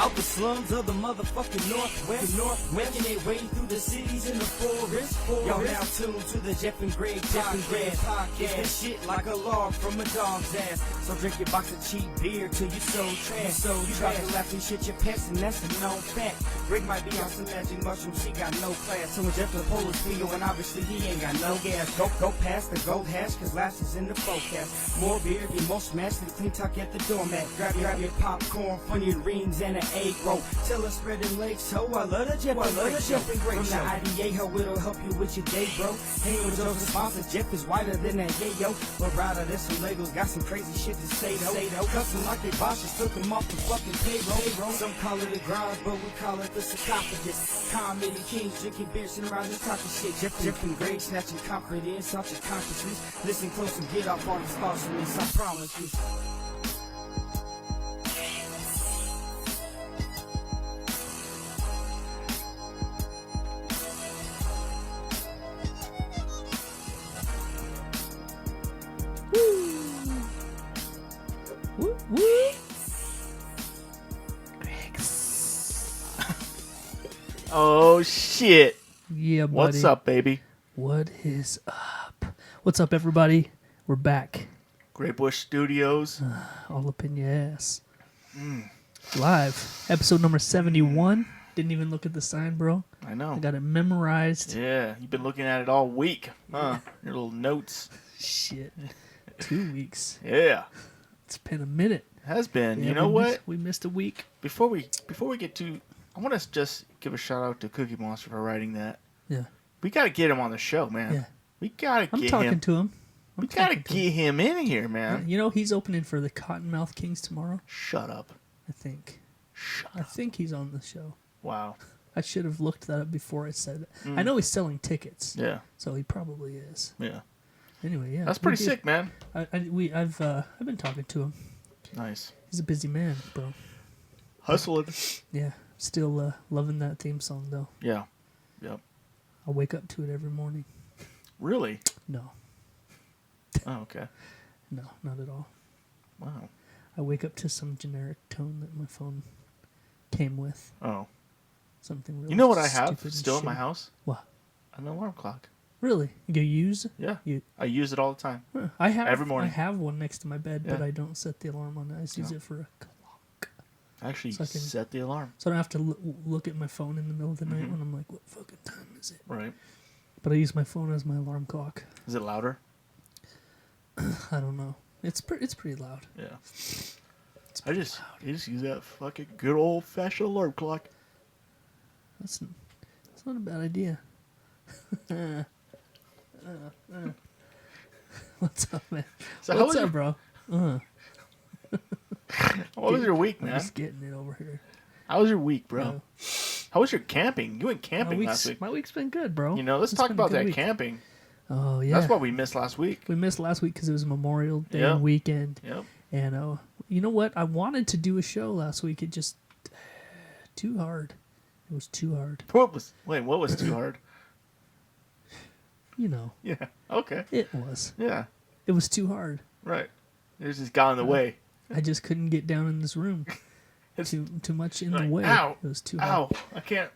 Out the slums of the motherfucking Northwest. Making their way through the cities in the forest. Y'all now tuned to the Jeff and Greg podcast. This shit like a log from a dog's ass. So drink your box of cheap beer till you so trash. So you got to laugh and shit your pants, and that's a known fact. Greg might be on some magic mushrooms, he got no class. So when Jeff the Polish video, and obviously he ain't got no gas. Go past the gold hash, cause last is in the forecast. More beer, get more smashed than clean talk at the doormat. Grab your popcorn, funny rings, and an egg roll. Tell us spreading legs, so I love the Jeff and Greg show. From the IDA, how it'll help you with your day, bro. Hang with those sponsors, Jeff is whiter than that yayo. But rather than some Legos, got some crazy shit to say though. Custom like they bosses, took them off the fucking payroll. Some call it a garage, but we call it the sarcophagus. Comedy kings drinking beer, sitting around just talking shit. Jeff and Greg snatching concrete inside your consciousness. Listen close and get off all these thoughts from this, I promise you. Oh shit. Yeah, buddy. What's up, baby? What is up? What's up, everybody? We're back. Great Bush Studios. All up in your ass. Live. Episode number 71. Didn't even look at the sign, bro. I know. I got it memorized. Yeah, you've been looking at it all week. Huh? Your little notes. Shit. 2 weeks. Yeah. It's been a minute. Has been. Yeah, you know what? We missed a week. Before we get to, I want to just give a shout out to Cookie Monster for writing that. Yeah. We got to get him on the show, man. Yeah. We got to get him. I'm talking to him. We got to get him in here, man. You know, he's opening for the Cottonmouth Kings tomorrow. Shut up. I think. Shut I think he's on the show. Wow. I should have looked that up before I said it. I know he's selling tickets. Yeah. So he probably is. Yeah. Anyway, yeah. That's pretty sick, man. I've been talking to him. Nice. He's a busy man, bro. Hustling. Yeah. Still loving that theme song though. Yeah. Yep. I wake up to it every morning. Really? No. Oh, okay. No, not at all. Wow. I wake up to some generic tone that my phone came with. Oh. Something really You know what I have stupid and still in my shitty. house? What? An alarm clock. Really? You use? Yeah. You? I use it all the time. Huh. I have Every morning. I have one next to my bed, but Yeah. I don't set the alarm on it. I just use No. it for a clock. I actually So I can- set the alarm. So I don't have to look at my phone in the middle of the night when I'm like, what fucking time is it? Right. But I use my phone as my alarm clock. Is it louder? I don't know. It's pretty loud. Yeah. I just use that fucking good old fashioned alarm clock. That's not a bad idea. What's up, man? So how What's was up, bro? What was your week, I'm man? just getting it over here. How was your week, bro? How was your camping? You went camping last week. My week's been good, bro. You know, let's It's talk been a about good that week. camping. Oh yeah, That's what we missed last week. we missed last week because it was Memorial Day Yeah. weekend. Yep. And you know what? I wanted to do a show last week. It just too hard. It was too hard. What was too hard? You know, Yeah. Okay. it was. Yeah. It was too hard. Right. It just got in the way. I just couldn't get down in this room. Too much in the Like, way. ow, It was too hard. Ow! I can't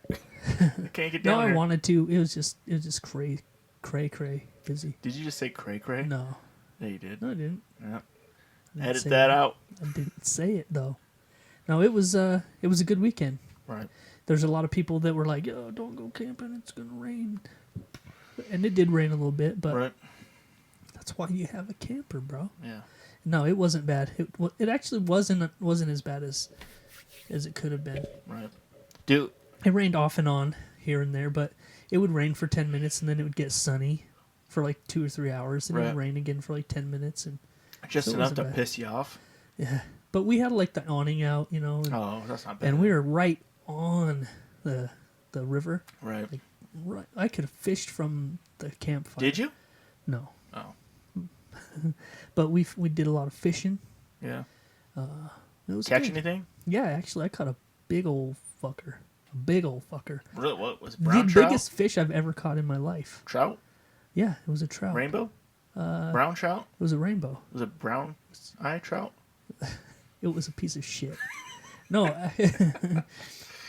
get No, down I here. wanted to. It was just cray busy. Did you just say cray cray? No, Yeah, you did. no, I didn't. Yeah. I didn't Edit say that out. I didn't say it though. No, it was a good weekend. Right. There's a lot of people that were like, "Yo, don't go camping. It's gonna rain," and it did rain a little bit, but Right. that's why you have a camper, bro. Yeah. No, it wasn't bad. It actually wasn't as bad as it could have been. Right. Dude. It rained off and on here and there, but it would rain for 10 minutes and then it would get sunny for like 2 or 3 hours, and it Right. would rain again for like 10 minutes, and Just So it enough wasn't to bad. piss you off. yeah. But we had like the awning out, you know, Oh, that's not bad. and we were right on the river. Right. Like, right, I could have fished from the campfire. Did you? No, Oh. but we did a lot of fishing. Yeah. It was Catch good. anything? Yeah, actually, I caught a big old fucker. A big old fucker. Really? What was it? Brown The trout? biggest fish I've ever caught in my life. Trout? Yeah, it was a trout. Rainbow? Brown trout? It was a rainbow. Was it brown eye trout? It was a piece of shit. No,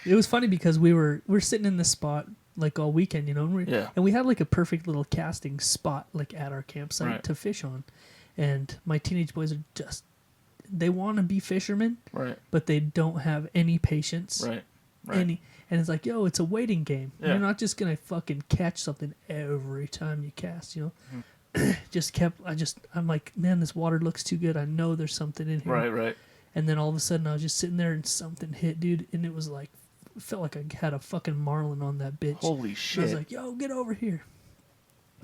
it was funny because we're sitting in this spot like all weekend, you know, and we had like a perfect little casting spot like at our campsite to fish on, and my teenage boys are just they want to be fishermen, but they don't have any patience, any, and it's like, yo, it's a waiting game. You're not just gonna fucking catch something every time you cast, you know. I'm like, man, this water looks too good. I know there's something in here. Right. And then all of a sudden I was just sitting there and something hit, dude, and it was like, it felt like I had a fucking marlin on that bitch. Holy shit. I was like, yo, get over here.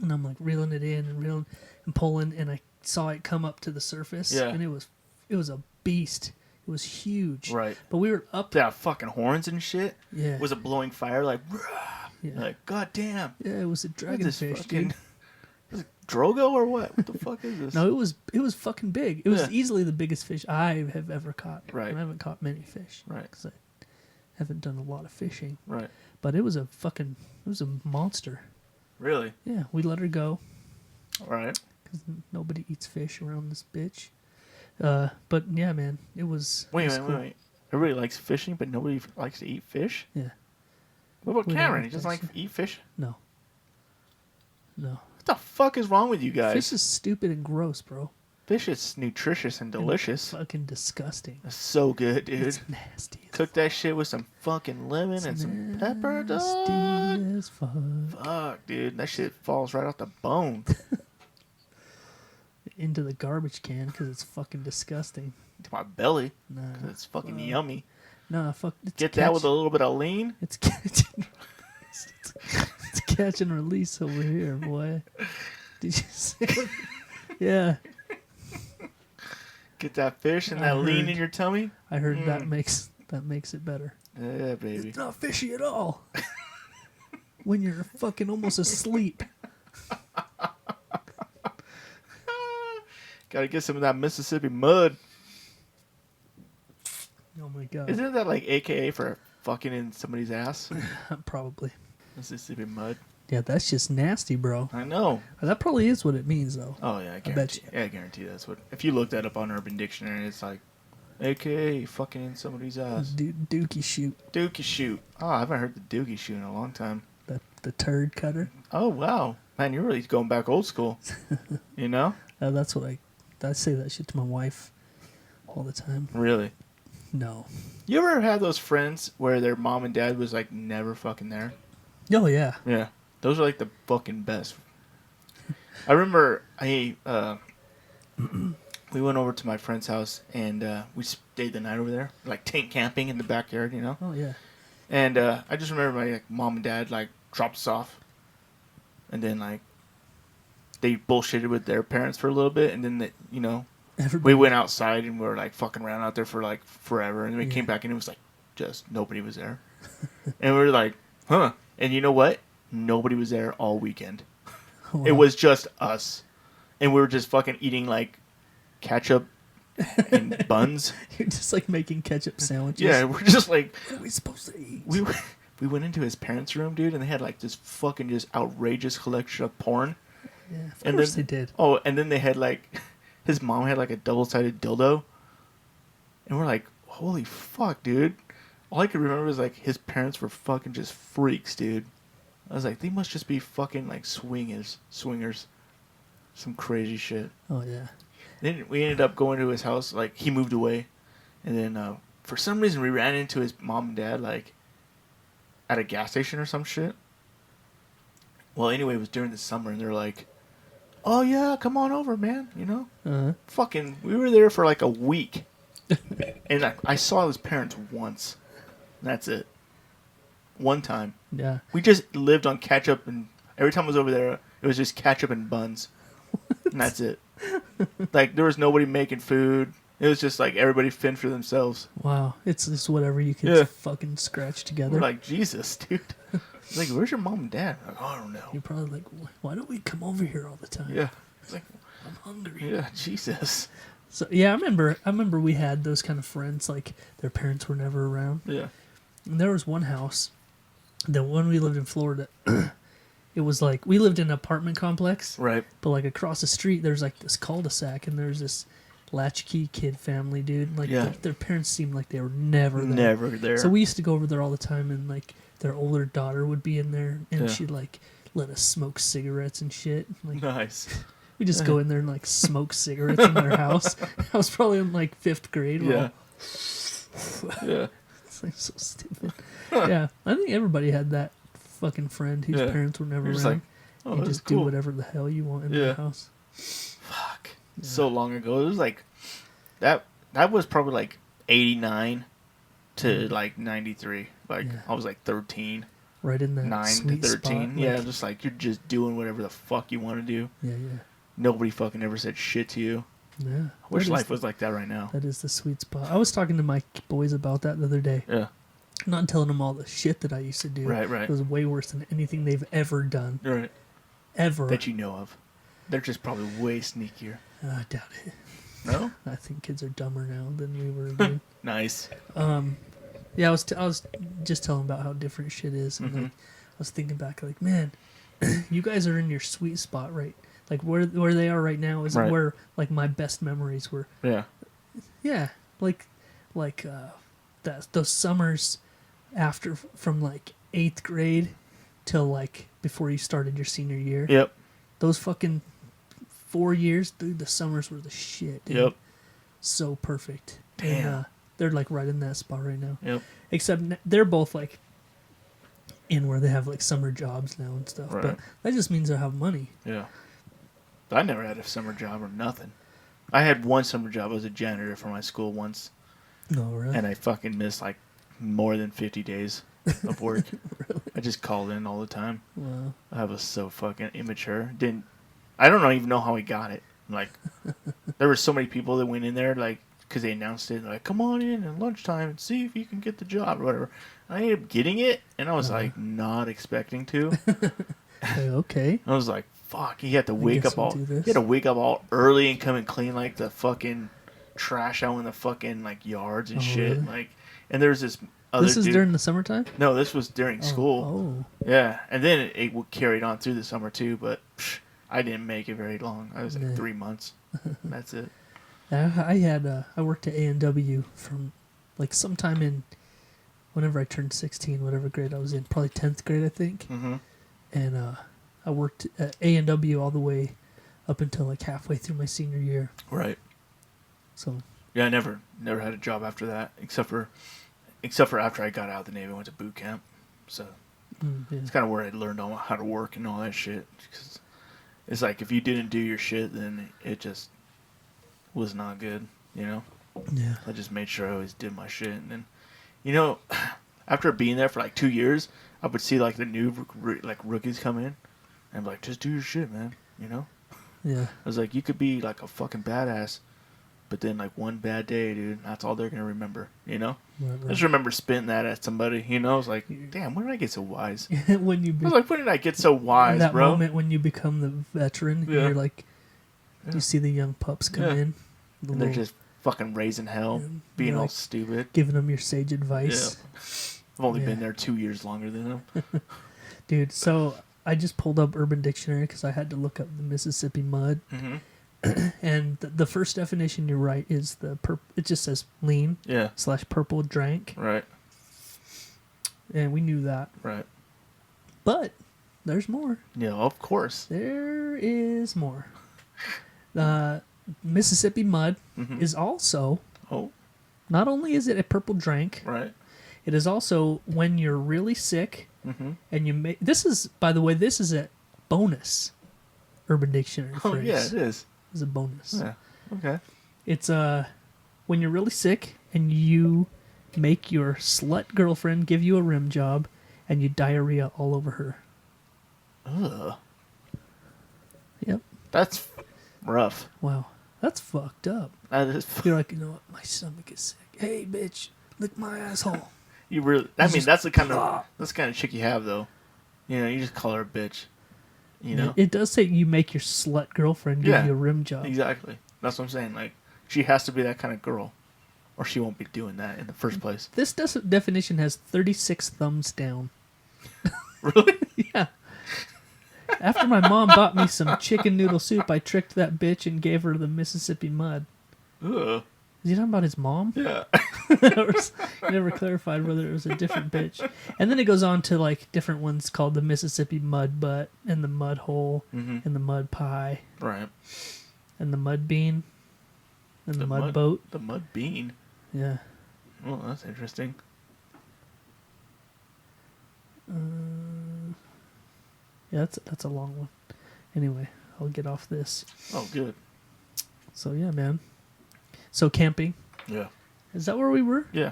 And I'm like reeling it in and reeling and pulling, and I saw it come up to the surface. Yeah. And it was a beast. It was huge. Right. But we were up. Yeah, fucking horns and shit. Yeah. Was it blowing fire like, Yeah. like, god damn. Yeah, it was a dragonfish, fucking, dude. is it Drogo or what? What the fuck is this? No, it was fucking big. It was easily the biggest fish I have ever caught. Right. And I haven't caught many fish. Right. Because I haven't done a lot of fishing. Right. But it was a monster. Really? Yeah, we let her go. All right. Because nobody eats fish around this bitch. But yeah, man, it was. Wait. Cool. Everybody likes fishing, but nobody likes to eat fish? Yeah. What about We don't Cameron? like He doesn't like fish. to eat fish? No. What the fuck is wrong with you guys? Fish is stupid and gross, bro. Fish is nutritious and delicious. Fucking disgusting. It's so good, dude. It's nasty. Cook that shit with some fucking lemon and some pepper, dog. Nasty as fuck. Fuck, dude. That shit falls right off the bone. Into the garbage can because it's fucking disgusting. To my belly. Nah. 'Cause it's fucking yummy. Nah, fuck. Get that with a little bit of lean. It's catching. It's catch and release over here, boy. Did you see? Yeah, Get that fish and I that lean heard. in your tummy. I heard that makes it better. Yeah, baby. It's not fishy at all. When you're fucking almost asleep. Gotta get some of that Mississippi mud. Oh my god. Isn't that like AKA for fucking in somebody's ass? Probably. Mississippi mud. Yeah, that's just nasty, bro. I know. That probably is what it means, though. Oh yeah, I bet guarantee. you. Yeah, I guarantee that's what. If you look that up on Urban Dictionary, it's like, AKA fucking in somebody's ass. Dookie shoot. Dookie shoot. Oh, I haven't heard the dookie shoot in a long time. The turd cutter. Oh wow, man, you're really going back old school. You know? That's what I say that shit to my wife all the time. Really? No. You ever had those friends where their mom and dad was like never fucking there? Oh yeah. Yeah, those are like the fucking best. I remember we went over to my friend's house and we stayed the night over there, like tent camping in the backyard, you know. Oh yeah. And I just remember my mom and dad like dropped us off, and then like they bullshitted with their parents for a little bit, and then we went outside and we were like fucking around out there for like forever, and then we came back and it was like just nobody was there, and we were like, huh? And you know what? Nobody was there all weekend. Wow. It was just us, and we were just fucking eating like ketchup and buns. You're just like making ketchup sandwiches. Yeah, we're just like, What are we supposed to eat? We went into his parents' room, dude, and they had like this fucking just outrageous collection of porn. Yeah, of And course then, they did. Oh, and then they had like, his mom had like a double-sided dildo, and we're like, holy fuck, dude. All I could remember was like his parents were fucking just freaks, dude. I was like, they must just be fucking like swingers, some crazy shit. Oh yeah. Then we ended up going to his house. Like he moved away, and then for some reason we ran into his mom and dad like at a gas station or some shit. Well, anyway, it was during the summer, and they're like, "Oh yeah, come on over, man." You know, fucking. We were there for like a week, and I saw his parents once. And that's it. One time. Yeah. We just lived on ketchup, and every time I was over there, it was just ketchup and buns, and that's it. Like there was nobody making food. It was just like everybody fend for themselves. Wow. It's just whatever you can fucking scratch together. We're like, Jesus, dude. Like, where's your mom and dad? Like, oh, I don't know. You're probably like, why don't we come over here all the time? Yeah. It's like, I'm hungry. yeah, Jesus. So yeah, I remember we had those kind of friends. Like their parents were never around. Yeah. And there was one house, that when we lived in Florida, it was like we lived in an apartment complex. Right. But like across the street, there's like this cul-de-sac, and there's latchkey kid family, dude. Like their parents seemed like they were never there. Never there. So we used to go over there all the time, and like their older daughter would be in there, and she'd like let us smoke cigarettes and shit. Like, nice. We just go in there and like smoke cigarettes in their house. I was probably in like 5th grade. Yeah. Yeah. It's like so stupid. Yeah. I think everybody had that fucking friend whose parents were never around. Like, oh, you just do whatever the hell you want in their house. Fuck. Yeah. So long ago. It was like that was probably like 89 to like 93. Like I was like 13. Right in that 9 sweet to 13. Spot, yeah, just like you're just doing whatever the fuck you want to do. Yeah, yeah. Nobody fucking ever said shit to you. Yeah. I wish life was like that right now. That is the sweet spot. I was talking to my boys about that the other day. Yeah. Not telling them all the shit that I used to do. Right, right. It was way worse than anything they've ever done. Right. Ever. That you know of. They're just probably way sneakier. I doubt it. No? I think kids are dumber now than we were. Dude. Nice. Yeah, I was just telling about how different shit is. And like, I was thinking back, like, man, you guys are in your sweet spot, right? Like where they are right now is where like my best memories were. Yeah. Yeah, like those summers after from like 8th grade till like before you started your senior year. Yep. Those fucking 4 years, dude. The summers were the shit. Dude. Yep. So perfect. Damn. And, they're like right in that spot right now. Yep. Except they're both like in where they have like summer jobs now and stuff. Right. But that just means they have money. Yeah. But I never had a summer job or nothing. I had one summer job. I was a janitor for my school once. No, really? And I fucking missed like more than 50 days of work. Really? I just called in all the time. Wow. I was so fucking immature. I don't even know how I got it. Like, there were so many people that went in there, like, because they announced it, like, come on in at lunchtime and see if you can get the job or whatever. And I ended up getting it, and I was like not expecting to. Okay. I was like, fuck, you had to wake up all early and come and clean like the fucking trash out in the fucking like yards and shit. Really? Like, and there's this other This is dude. during the summertime? No, this was during school. Oh. Yeah, and then it carried on through the summer too, but I didn't make it very long. I was like 3 months. That's it. I worked at A&W from like sometime in whenever I turned 16, whatever grade I was in, probably 10th grade, I think. Mm-hmm. And I worked at A&W all the way up until like halfway through my senior year. Right. So. Yeah, I never had a job after that, except for after I got out of the Navy, I went to boot camp. So it's kind of where I learned how to work and all that shit. 'Cause it's like if you didn't do your shit, then it just was not good, you know? Yeah. I just made sure I always did my shit. And then, you know, after being there for like 2 years, I would see like the new like rookies come in. And I'm like, just do your shit, man, you know? Yeah. I was like, you could be like a fucking badass, but then like one bad day, dude, that's all they're going to remember, you know? Right. I just remember spitting that at somebody, you know? I was like, damn, when did I get so wise? when did I get so wise, that bro? moment when you become the veteran, you're like, you see the young pups come in. And they're just fucking raising hell, being all like, stupid. Giving them your sage advice. Yeah. I've only been there 2 years longer than them. Dude, so I just pulled up Urban Dictionary because I had to look up the Mississippi mud. Mm-hmm. And the first definition, you're right, is it just says lean / purple drank. Right. And we knew that. Right. But there's more. Yeah, of course. There is more. Mississippi mud is also, not only is it a purple drank, right? It is also when you're really sick and you make, this is a bonus Urban Dictionary phrase. Oh, yeah, it is. It's a bonus. Yeah, okay. It's when you're really sick and you make your slut girlfriend give you a rim job and you diarrhea all over her. Ugh. Yep. That's rough. Wow. That's fucked up. That is. You're like, you know what? My stomach is sick. Hey, bitch, lick my asshole. You really? I mean, that's the kind of chick you have, though. You know, you just call her a bitch. You know. It does say you make your slut girlfriend give you a rim job. Exactly. That's what I'm saying. Like, she has to be that kind of girl, or she won't be doing that in the first place. This definition has 36 thumbs down. Really? Yeah. After my mom bought me some chicken noodle soup, I tricked that bitch and gave her the Mississippi mud. Ugh. Is he talking about his mom? Yeah. He never clarified whether it was a different bitch. And then it goes on to like different ones called the Mississippi Mud Butt and the Mud Hole and the Mud Pie. Right. And the Mud Bean and the Mud Boat. The Mud Bean. Yeah. Oh, that's interesting. Yeah, that's a long one. Anyway, I'll get off this. Oh, good. So yeah, man. So camping. Yeah. Is that where we were? Yeah.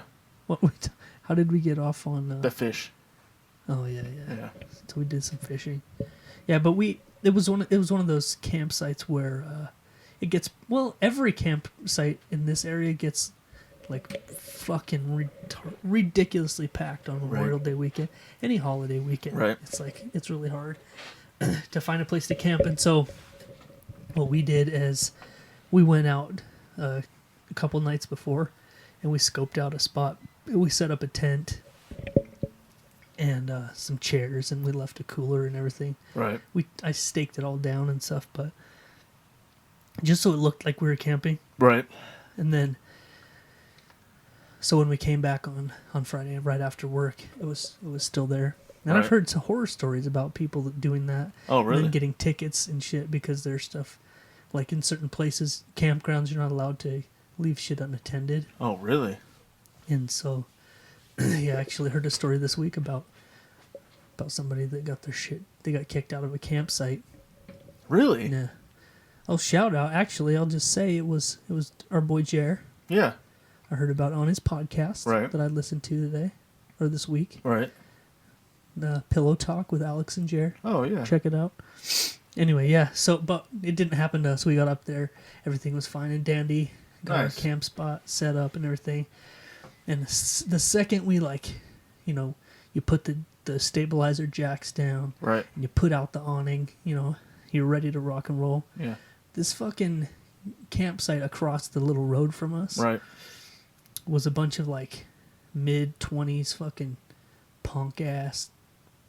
How did we get off on the fish? Oh yeah. Yeah. So we did some fishing. Yeah, but it was one of those campsites where it gets every campsite in this area gets like fucking ridiculously packed on Memorial Day weekend, any holiday weekend. Right. It's really hard to find a place to camp, and so what we did is we went out a couple nights before, and we scoped out a spot. We set up a tent and some chairs, and we left a cooler and everything. Right. I staked it all down and stuff, but just so it looked like we were camping. Right. And then, so when we came back on Friday, right after work, it was still there. And I've heard some horror stories about people doing that. Oh, really? And then getting tickets and shit because there's stuff, like in certain places, campgrounds, you're not allowed to leave shit unattended. Oh, really? And so, yeah, I actually heard a story this week about somebody that got their shit, they got kicked out of a campsite. Really? Yeah. Oh, shout out. Actually, I'll just say it was our boy Jer. Yeah. I heard about it on his podcast that I listened to today, or this week. Right. The Pillow Talk with Alex and Jer. Oh, yeah. Check it out. Anyway, yeah. So, but it didn't happen to us. We got up there. Everything was fine and dandy. Got our camp spot set up and everything. And the second we you put the stabilizer jacks down. Right. And you put out the awning, you're ready to rock and roll. Yeah. This fucking campsite across the little road from us. Right. Was a bunch of like mid-20s fucking punk-ass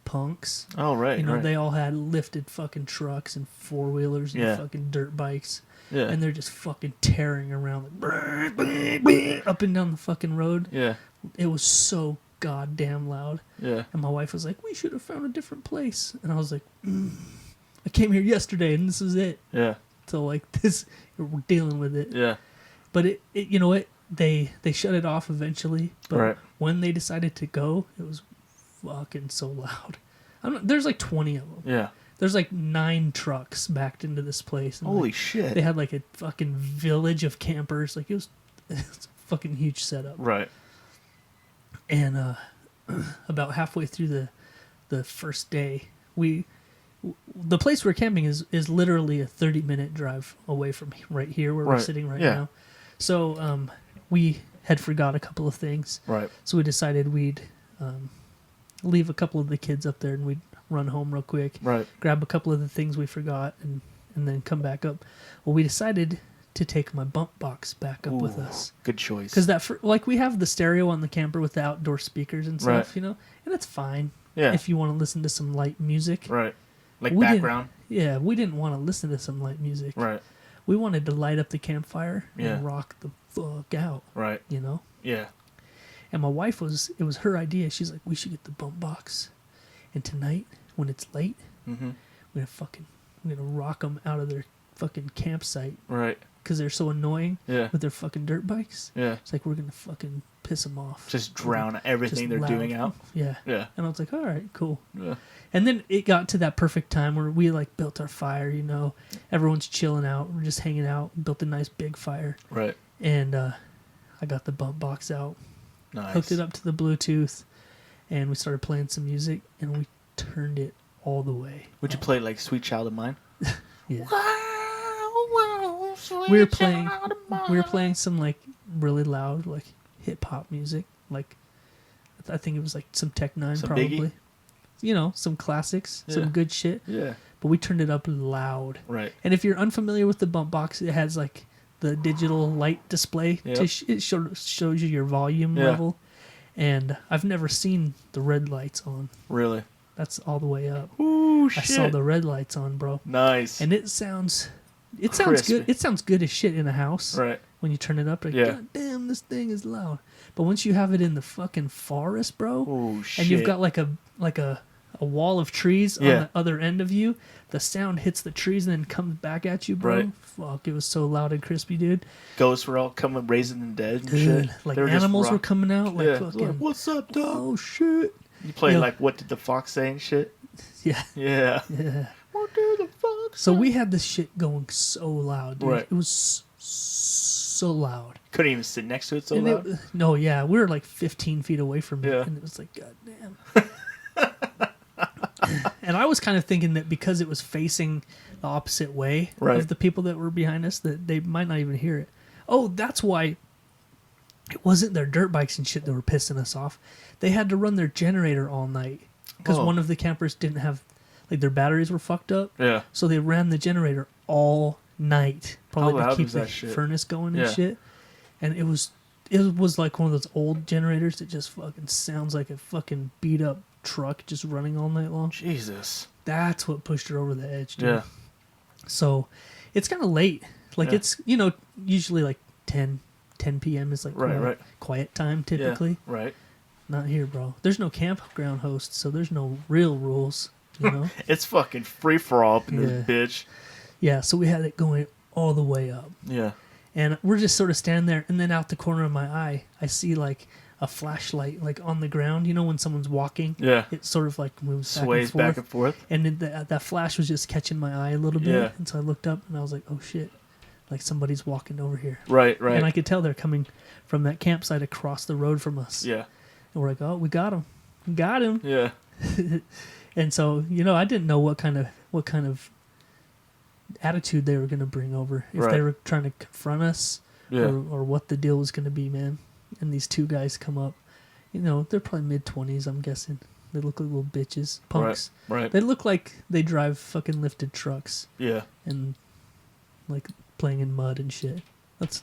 punks. Oh, right. They all had lifted fucking trucks and four-wheelers and fucking dirt bikes. Yeah. And they're just fucking tearing around up and down the fucking road. Yeah. It was so goddamn loud. Yeah. And my wife was like, we should have found a different place. And I was like, I came here yesterday and this is it. Yeah. So like this, we're dealing with it. Yeah. But it you know what? They shut it off eventually, but when they decided to go, it was fucking so loud. There's like 20 of them. Yeah. There's like 9 trucks backed into this place. And holy shit. They had like a fucking village of campers. Like it was a fucking huge setup. Right. And about halfway through the first day, the place we're camping is literally a 30-minute drive away from right here where we're sitting right now. So we had forgot a couple of things. Right. So we decided we'd leave a couple of the kids up there and we'd run home real quick. Right. Grab a couple of the things we forgot and then come back up. Well, we decided to take my bump box back up with us. Good choice. Because we have the stereo on the camper with the outdoor speakers and stuff, and that's fine. Yeah. If you want to listen to some light music. Right. Like background. Yeah, we didn't want to listen to some light music. Right. We wanted to light up the campfire and rock the fuck out. Right. Yeah. And my wife it was her idea. She's like, we should get the bump box. And tonight, when it's late, we're gonna rock them out of their fucking campsite. Right. Because they're so annoying with their fucking dirt bikes. Yeah. It's like we're gonna fucking piss them off. Just drown everything they're doing out. Yeah. Yeah. And I was like, all right, cool. Yeah. And then it got to that perfect time where we like built our fire, everyone's chilling out. We're just hanging out, built a nice big fire. Right. And I got the bump box out. Nice. Hooked it up to the Bluetooth and we started playing some music and we turned it all the way. Would you play like Sweet Child of Mine? Yeah. Wow, we were playing some like really loud like hip hop music. Like I think it was like some Tech 9 some probably. Biggie? Some classics, some good shit. Yeah. But we turned it up loud. Right. And if you're unfamiliar with the bump box, it has like the digital light display. Yep. It shows you your volume level. And I've never seen the red lights on. Really? That's all the way up. Ooh, shit. I saw the red lights on, bro. Nice. And it sounds it sounds good. It sounds good as shit in a house. Right. When you turn it up, like, God damn, this thing is loud. But once you have it in the fucking forest, bro, and you've got like a wall of trees on the other end of you, the sound hits the trees and then comes back at you, bro. Right. Fuck, it was so loud and crispy, dude. Ghosts were all coming, raising the dead and dude, shit. Like animals were coming out, like fucking. Like, what's up, dog? Oh shit. You play like What Did the Fox Say and shit? Yeah. Yeah. Yeah. What did the fox say? So we had this shit going so loud, dude. Right. It was so loud. Couldn't even sit next to it so and loud? No, yeah. We were like 15 feet away from it. And it was like, God damn. And I was kind of thinking that because it was facing the opposite way of the people that were behind us, that they might not even hear it. Oh, that's why it wasn't their dirt bikes and shit that were pissing us off. They had to run their generator all night because one of the campers didn't have, like, their batteries were fucked up. Yeah. So they ran the generator all night, probably to keep the furnace going and shit. And it was like one of those old generators that just fucking sounds like a fucking beat up truck just running all night long. Jesus. That's what pushed her over the edge, dude. Yeah. So it's kind of late. Like it's, usually like 10 p.m. is like quiet time typically. Yeah. Right. Not here, bro. There's no campground host, so there's no real rules, you know? It's fucking free for all up in this bitch. Yeah, so we had it going all the way up. Yeah. And we're just sort of standing there, and then out the corner of my eye, I see like a flashlight like on the ground. You know when someone's walking? Yeah. It sort of like moves sways back and forth. And that flash was just catching my eye a little bit. Yeah. And so I looked up, and I was like, oh shit. Like somebody's walking over here. Right, right. And I could tell they're coming from that campsite across the road from us. Yeah. And we're like, oh, we got him. We got him. Yeah. And so, I didn't know what kind of attitude they were going to bring over. If they were trying to confront us or what the deal was going to be, man. And these two guys come up. They're probably mid-20s, I'm guessing. They look like little bitches. Punks. Right. They look like they drive fucking lifted trucks. Yeah. And, like, playing in mud and shit. That's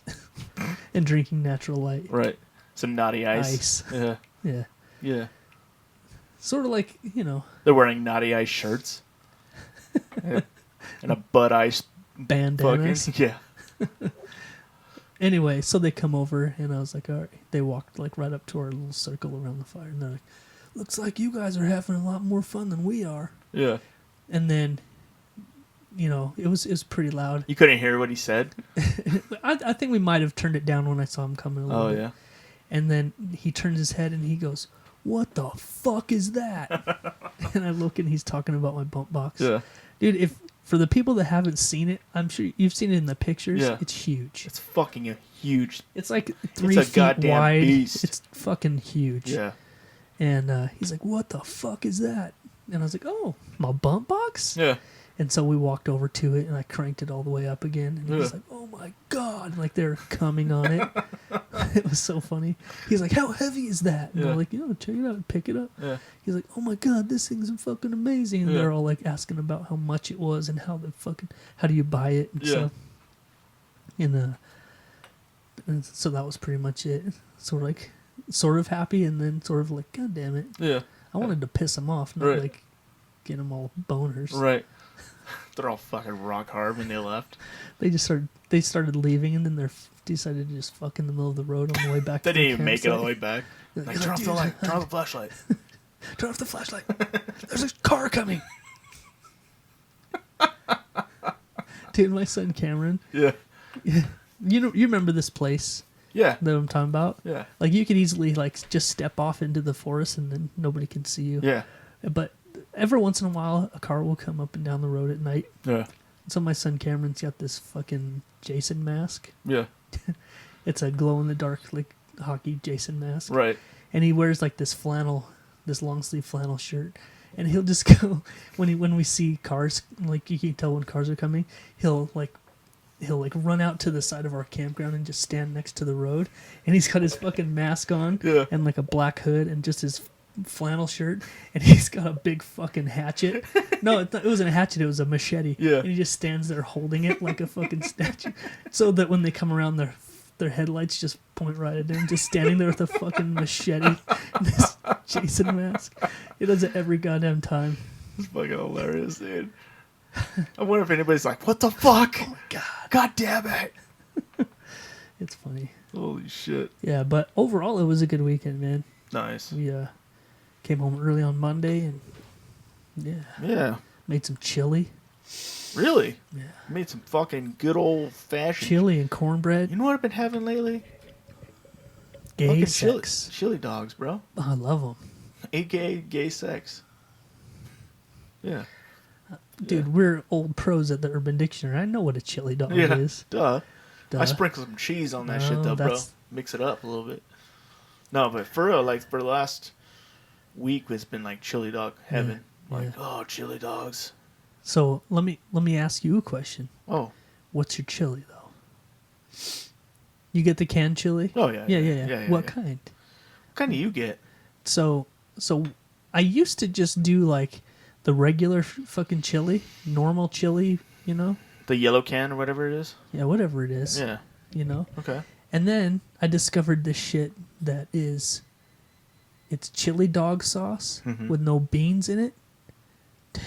and drinking natural light. Right. Some naughty ice. Yeah. Yeah. Yeah. Sort of like, They're wearing naughty ice shirts. And a Bud Ice bandanas. Yeah. Anyway, so they come over, and I was like, all right. They walked like right up to our little circle around the fire, and they're like, looks like you guys are having a lot more fun than we are. Yeah. And then, it was pretty loud. You couldn't hear what he said? I think we might have turned it down when I saw him coming a little bit. Oh, yeah. And then he turns his head, and he goes, what the fuck is that? And I look, and he's talking about my bump box. Yeah. Dude, for the people that haven't seen it, I'm sure you've seen it in the pictures. Yeah. It's huge. It's fucking huge. It's like 3 feet wide. Beast. It's fucking huge. Yeah. And he's like, what the fuck is that? And I was like, oh, my bump box? Yeah. And so we walked over to it, and I cranked it all the way up again. And he was like, oh my God. Like they're coming on it. It was so funny. He's like, how heavy is that? And I'm like, check it out, pick it up. Yeah. He's like, oh my God, this thing's fucking amazing. And they're all like asking about how much it was and how do you buy it and stuff. And so that was pretty much it. Sort of happy, and then sort of like, God damn it. Yeah. I wanted to piss them off, not like get them all boners. Right. They're all fucking rock hard when they left. They started leaving, and then they decided to just fuck in the middle of the road on the way back. They didn't even make it all the way back. Like, turn off the light. Turn off the flashlight. Turn off the flashlight. There's a car coming. Dude, my son Cameron. Yeah. You remember this place? Yeah. That I'm talking about? Yeah. Like you could easily like just step off into the forest and then nobody can see you. Yeah. But every once in a while a car will come up and down the road at night. Yeah. So my son Cameron's got this fucking Jason mask. Yeah. It's a glow in the dark like hockey Jason mask. Right. And he wears like this long sleeve flannel shirt. And he'll just go when we see cars, like you can tell when cars are coming, he'll run out to the side of our campground and just stand next to the road. And he's got his fucking mask on and like a black hood and just his flannel shirt. And he's got a big fucking hatchet. No, it wasn't a hatchet. It was a machete. Yeah. And he just stands there holding it like a fucking statue. So that when they come around, their headlights just point right at him, just standing there with a fucking machete and this Jason mask. He does it every goddamn time. It's fucking hilarious, dude. I wonder if anybody's like, what the fuck? Oh my God. God damn it. It's funny. Holy shit. Yeah, but overall, it was a good weekend, man. Nice. We came home early on Monday and Yeah. made some chili. Really? Yeah. Made some fucking good old fashioned Chili and cornbread. You know what I've been having lately? Gay fucking sex. Chili dogs, bro. Oh, I love them. AKA gay sex. Yeah. Dude, we're old pros at the Urban Dictionary. I know what a chili dog is. Duh. Duh. I sprinkle some cheese on that No, shit though, bro. that's- Mix it up a little bit. No, but for real, like for the last week, it's been like chili dog heaven. Yeah, Like, yeah. oh, chili dogs. So let me ask you a question. Oh. What's your chili though? You get the canned chili? Oh yeah. Yeah. What kind? What kind do you get? So I used to just do like the regular fucking chili, normal chili, you know? The yellow can or whatever it is? Yeah, whatever it is. Yeah. You know? Okay. And then I discovered this shit that is, it's chili dog sauce with no beans in it. Dude,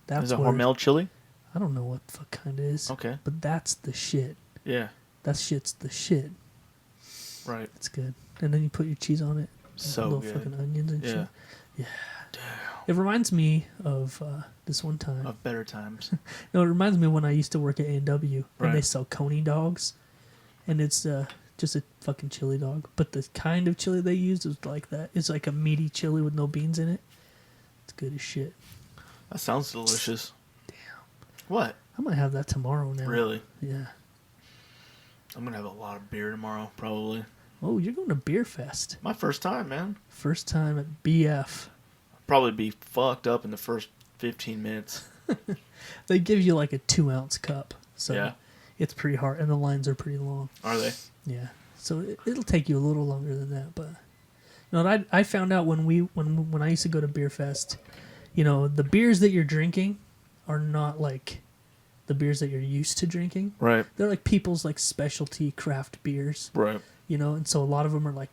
that's Is it where, Hormel chili? I don't know what the fuck kind it is. Okay. But that's the shit. Yeah. That shit's the shit. Right. It's good. And then you put your cheese on it. So little good. fucking onions and Yeah. shit. Yeah. Damn. It reminds me of this one time. Of better times. No, it reminds me when I used to work at A&W and they Right. sell Coney dogs. And it's just a fucking chili dog. But the kind of chili they use is like that. It's like a meaty chili with no beans in it. It's good as shit. That sounds delicious. Damn. What? I might have that tomorrow now. Really? Yeah. I'm going to have a lot of beer tomorrow, probably. Oh, you're going to Beer Fest. My first time, man. First time at BF. Probably be fucked up in the first 15 minutes. They give you like a 2-ounce cup. So Yeah. it's pretty hard. And the lines are pretty long. Are they? Yeah. So it'll take you a little longer than that. But you know, I found out when I used to go to Beer Fest, you know, the beers that you're drinking are not like the beers that you're used to drinking. Right. They're like people's like specialty craft beers. Right. You know, and so a lot of them are like,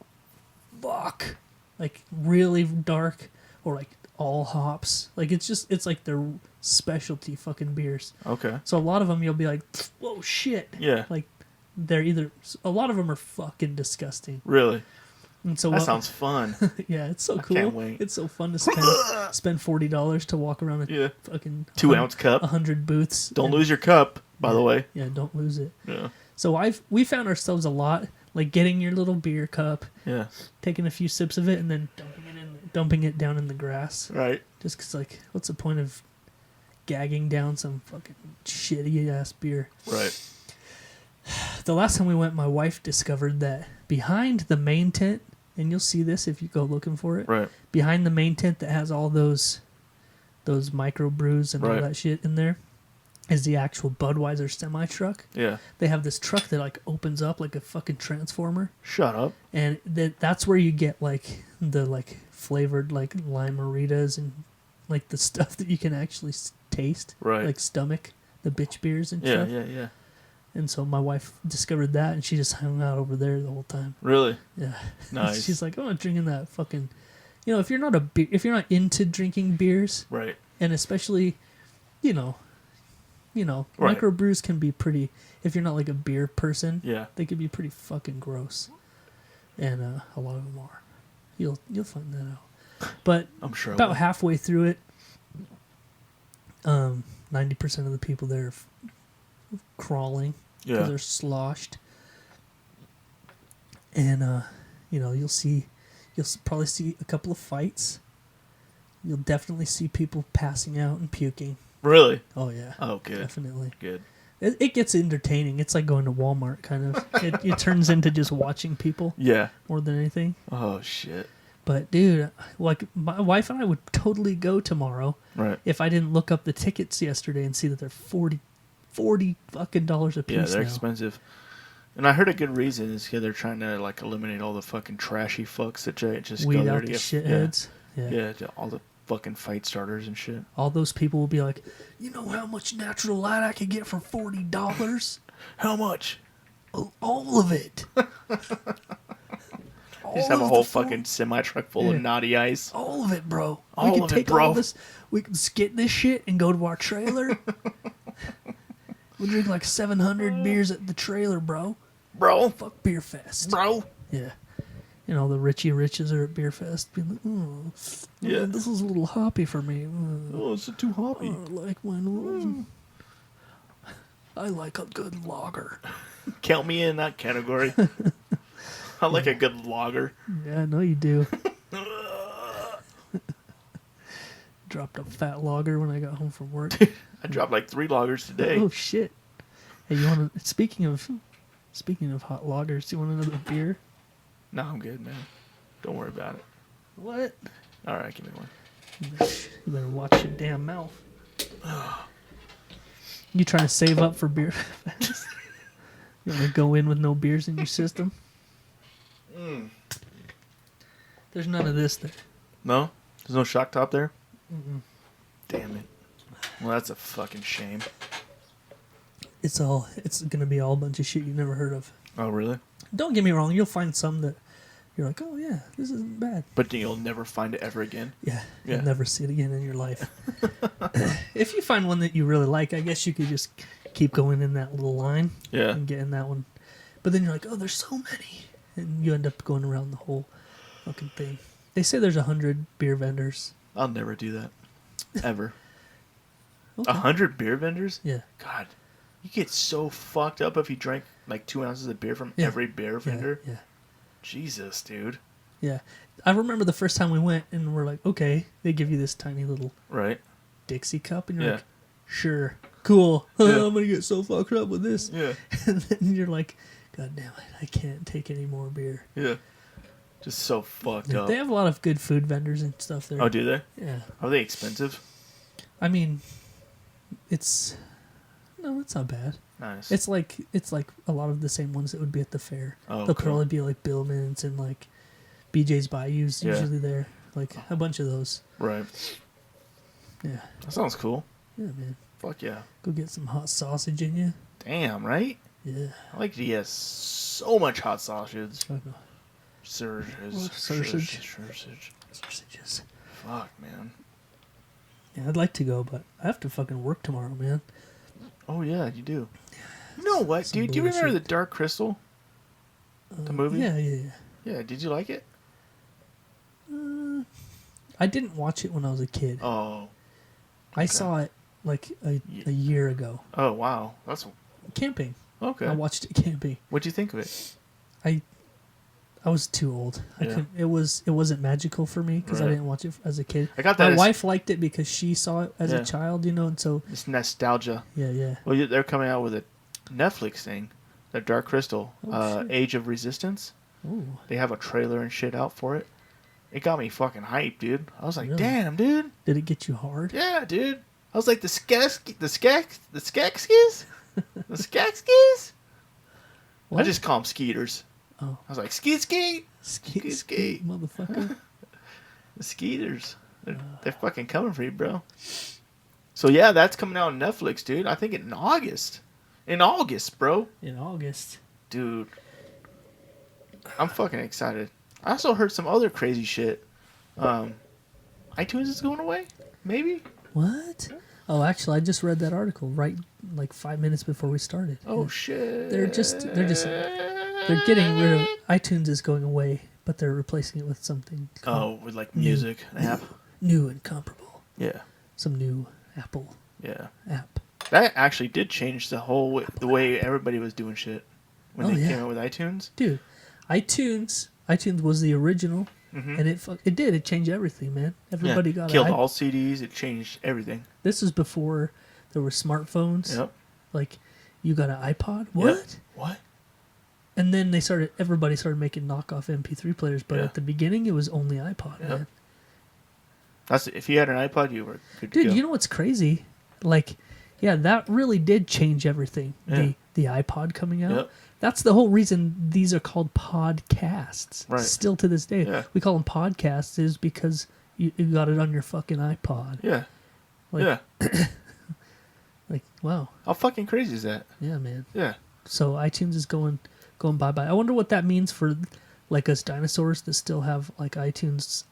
fuck, like really dark or like all hops. Like it's like their specialty fucking beers. Okay. So a lot of them you'll be like, whoa, shit. Yeah. Like they're either, a lot of them are fucking disgusting. Really? And so That sounds fun. yeah, it's so cool. can't wait. It's so fun to spend $40 to walk around a Yeah. fucking 2-ounce cup. 100 booths. Don't and- lose your cup, by the way. Yeah, don't lose it. Yeah. So we found ourselves a lot like getting your little beer cup, Yeah. taking a few sips of it, and then dumping it down in the grass. Right. Just 'cause like, what's the point of gagging down some fucking shitty ass beer? Right. The last time we went, my wife discovered that behind the main tent, and you'll see this if you go looking for it. Right. Behind the main tent that has all those micro brews and all Right. that shit in there is the actual Budweiser semi truck. Yeah. They have this truck that like opens up like a fucking transformer, Shut up. and that's where you get like the like flavored like lime margaritas and like the stuff that you can actually taste, Right. like stomach, the bitch beers and Yeah, stuff. yeah. And so my wife discovered that, and she just hung out over there the whole time. Really? Yeah. Nice. She's like, "Oh, I'm drinking that fucking." You know, if you're not if you're not into drinking beers, Right. and especially, you know, Right. microbrews can be pretty. If you're not like a beer person, Yeah. they can be pretty fucking gross, and a lot of them are. You'll find that out. But I'm sure. I about will. halfway through it, 90% of the people there are crawling because Yeah. they're sloshed, and you know, you'll probably see a couple of fights. You'll definitely see people passing out and puking. Really? Oh yeah. Oh, good. Definitely. Good. It gets entertaining. It's like going to Walmart, kind of. It turns into just watching people Yeah. more than anything. Oh, shit. But dude, like my wife and I would totally go tomorrow Right. if I didn't look up the tickets yesterday and see that they're $40 fucking dollars a piece. Yeah, they're now. expensive. And I heard a good reason is because they're trying to like eliminate all the fucking trashy fucks that just Weed go there out to the get shitheads. Yeah. Yeah, all the fucking fight starters and shit. All those people will be like, you know how much natural light I could get for $40? How much? All of it. You just have a whole fucking semi truck full Yeah. of naughty ice. All of it, bro. All we could of it, take bro. all this. We can skit this shit and go to our trailer. We'll drink like 700 beers at the trailer, bro. Bro. Fuck Beer Fest. Bro. Yeah. You know, the Richie Riches are at Beer Fest being like, Yeah. this is a little hoppy for me. It's too hoppy. I like mine. I like a good lager. Count me in that category. I like a good lager. Yeah, I know you do. Dropped a fat lager when I got home from work. I dropped like 3 lagers today. Oh shit! Hey, you want to? Speaking of hot lagers, do you want another beer? No, I'm good, man. Don't worry about it. What? All right, give me one. You better watch your damn mouth. You trying to save up for beer? You want to go in with no beers in your system? There's none of this there. No? There's no shock top there? Damn it. Well, that's a fucking shame. It's gonna be all a bunch of shit you never heard of. Oh, really? Don't get me wrong, you'll find some that you're like, oh yeah, this isn't bad. But you'll never find it ever again? Yeah. You'll never see it again in your life. If you find one that you really like, I guess you could just keep going in that little line and getting that one. But then you're like, oh, there's so many. And you end up going around the whole fucking thing. They say there's 100 beer vendors. I'll never do that. Ever. Okay. 100 beer vendors? Yeah. God. You get so fucked up if you drank like 2 ounces of beer from every beer vendor. Yeah. Jesus, dude. Yeah. I remember the first time we went and we're like, okay, they give you this tiny little Dixie cup and you're like, sure, cool. I'm going to get so fucked up with this. Yeah. And then you're like, God damn it, I can't take any more beer. Yeah. Just so fucked up. They have a lot of good food vendors and stuff there. Oh, do they? Yeah. Are they expensive? I mean, it's not bad. Nice. It's like a lot of the same ones that would be at the fair. Oh, They'll cool. probably be like Billman's and like BJ's Bayou's usually there. Like a bunch of those. Right. Yeah. That sounds cool. Yeah, man. Fuck yeah. Go get some hot sausage in you. Damn, right? Yeah. I like to eat so much hot sausage. I know. Sausages. Sausages. Fuck, man. Yeah, I'd like to go, but I have to fucking work tomorrow, man. Oh, yeah, you do. You know what, dude? Do you remember The Dark Crystal? The movie? Yeah. Yeah, did you like it? I didn't watch it when I was a kid. Oh. I saw it like a year ago. Oh, wow. That's camping. Okay. I watched it camping. What'd you think of it? I was too old. I couldn't. It wasn't magical for me because I didn't watch it as a kid. I got that. My wife liked it because she saw it as a child, and so it's nostalgia. Yeah. Well, they're coming out with a Netflix thing, The Dark Crystal, Age of Resistance. Ooh. They have a trailer and shit out for it. It got me fucking hyped, dude. I was like, damn, dude. Did it get you hard? Yeah, dude. I was like, the Skeksis? I just call them Skeeters. Oh. I was like, Skeet. Motherfucker. The Skeeters. They're fucking coming for you, bro. So, yeah, that's coming out on Netflix, dude. I think in August. In August, bro. In August. Dude. I'm fucking excited. I also heard some other crazy shit. iTunes is going away? Maybe? What? Oh, actually, I just read that article right like 5 minutes before we started. Oh, shit. They're getting rid of iTunes is going away, but they're replacing it with something. With like music app. New and comparable. Yeah. Some new Apple. Yeah. App. That actually did change the way everybody was doing shit when they came out with iTunes. Dude, iTunes was the original, and it changed everything, man. Everybody got killed all CDs. It changed everything. This was before there were smartphones. Yep. Like, you got an iPod? What? Yep. What? And then everybody started making knockoff MP3 players, but at the beginning it was only iPod, man. If you had an iPod, you were good to go. Dude, you know what's crazy? Like, yeah, that really did change everything. Yeah. The iPod coming out. Yep. That's the whole reason these are called podcasts. Right. Still to this day. Yeah. We call them podcasts is because you got it on your fucking iPod. Yeah. Like, like, wow. How fucking crazy is that? Yeah, man. Yeah. So iTunes is going bye-bye. I wonder what that means for, like, us dinosaurs that still have, like, iTunes,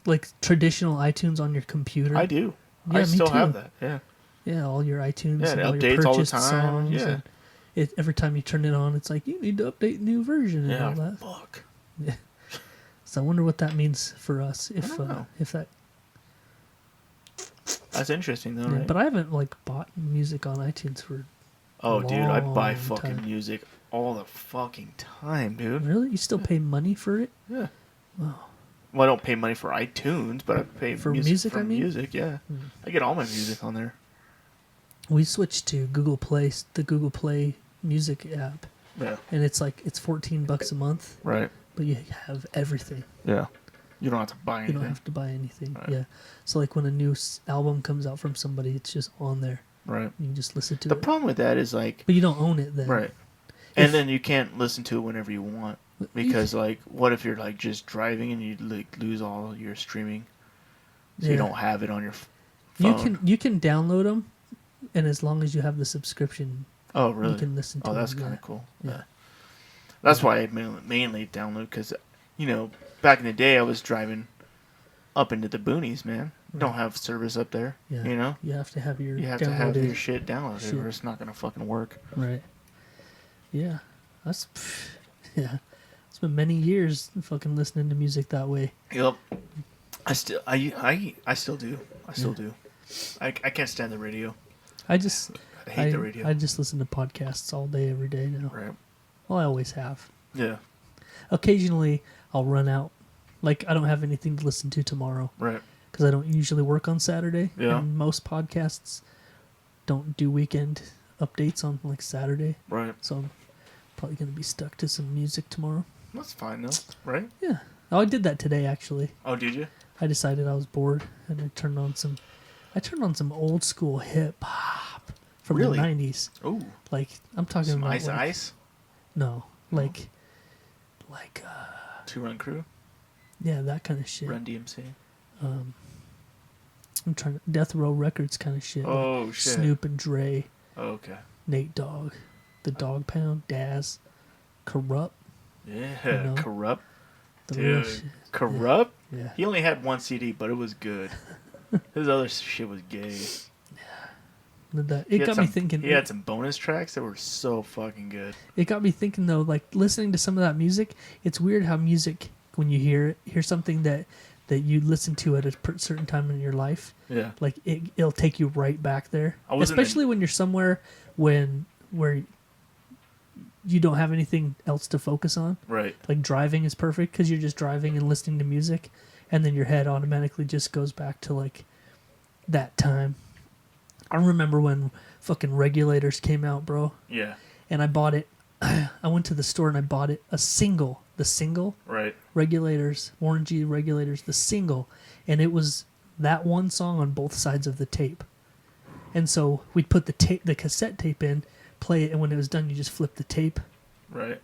like traditional iTunes on your computer? I do. Yeah, I still too. have that. Yeah. Yeah, all your iTunes Yeah, and it all your updates all the purchased time. songs. Yeah. And every time you turn it on, it's like, you need to update new version and all that. Fuck. Yeah. So I wonder what that means for us I don't know. if that. That's interesting though, Yeah, right? but I haven't like bought music on iTunes for. Oh, dude, I buy long fucking time. music all the fucking time, dude. Really, you still pay money for it? Yeah. Wow. Well, I don't pay money for iTunes, but I pay For music music, for I mean? music. Yeah, I get all my music on there. We switched to Google Play, the Google Play Music app, Yeah. and it's $14 a month, Right. but you have everything. Yeah. You don't have to buy You anything. don't have to buy anything. Right. Yeah. So like when a new album comes out from somebody, it's just on there. Right. You can just listen to The it. problem with that is like, But you don't own it then. right. And then you can't listen to it whenever you want because like, what if you're like just driving and you like lose all your streaming, so you don't have it on your phone. You can download them, and as long as you have the subscription, Oh, really? you can listen to Oh, that's them. kind of cool. Yeah. Yeah. That's why I mainly download because, back in the day I was driving up into the boonies, man. Right. Don't have service up there. Yeah. You know? You have to have your You have to have your shit downloaded or it's not going to fucking work. Right. Yeah. Yeah. It's been many years fucking listening to music that way. Yep. I still do. I still do. I can't stand the radio. I hate the radio. I just listen to podcasts all day, every day now. Right. Well, I always have. Yeah. Occasionally, I'll run out. Like, I don't have anything to listen to tomorrow. Right. Because I don't usually work on Saturday. Yeah. And most podcasts don't do weekend updates on, like, Saturday. Right. So I'm probably going to be stuck to some music tomorrow. That's fine though, right? Yeah. Oh, I did that today, actually. Oh, did you? I decided I was bored, and I turned on some old school hip hop from Really? the 90s. Oh. Like, I'm talking Some about Ice like, Ice? No, like Two Run Crew? yeah, that kind of shit. Run DMC? I'm trying to Death Row Records kind of shit. Oh, like shit. Snoop and Dre, Oh, okay. Nate Dogg, the Dog Pound, Daz, Corrupt. Yeah, know? Corrupt. The real Dude, shit. Corrupt? Yeah. He only had one CD, but it was good. His other shit was gay. It got me thinking. He had some bonus tracks that were so fucking good. It got me thinking though, like listening to some of that music. It's weird how music, when you hear something that you listen to at a certain time in your life, Yeah. like it'll take you right back there. I wasn't Especially when you're somewhere where you don't have anything else to focus on. Right. Like driving is perfect because you're just driving and listening to music, and then your head automatically just goes back to like that time. I remember when fucking Regulators came out, bro. Yeah. And I bought it. I went to the store and I bought it, the single, Right. Regulators, Warren G Regulators, the single, and it was that one song on both sides of the tape. And so we'd put the cassette tape in, play it, and when it was done, you just flip the tape. Right.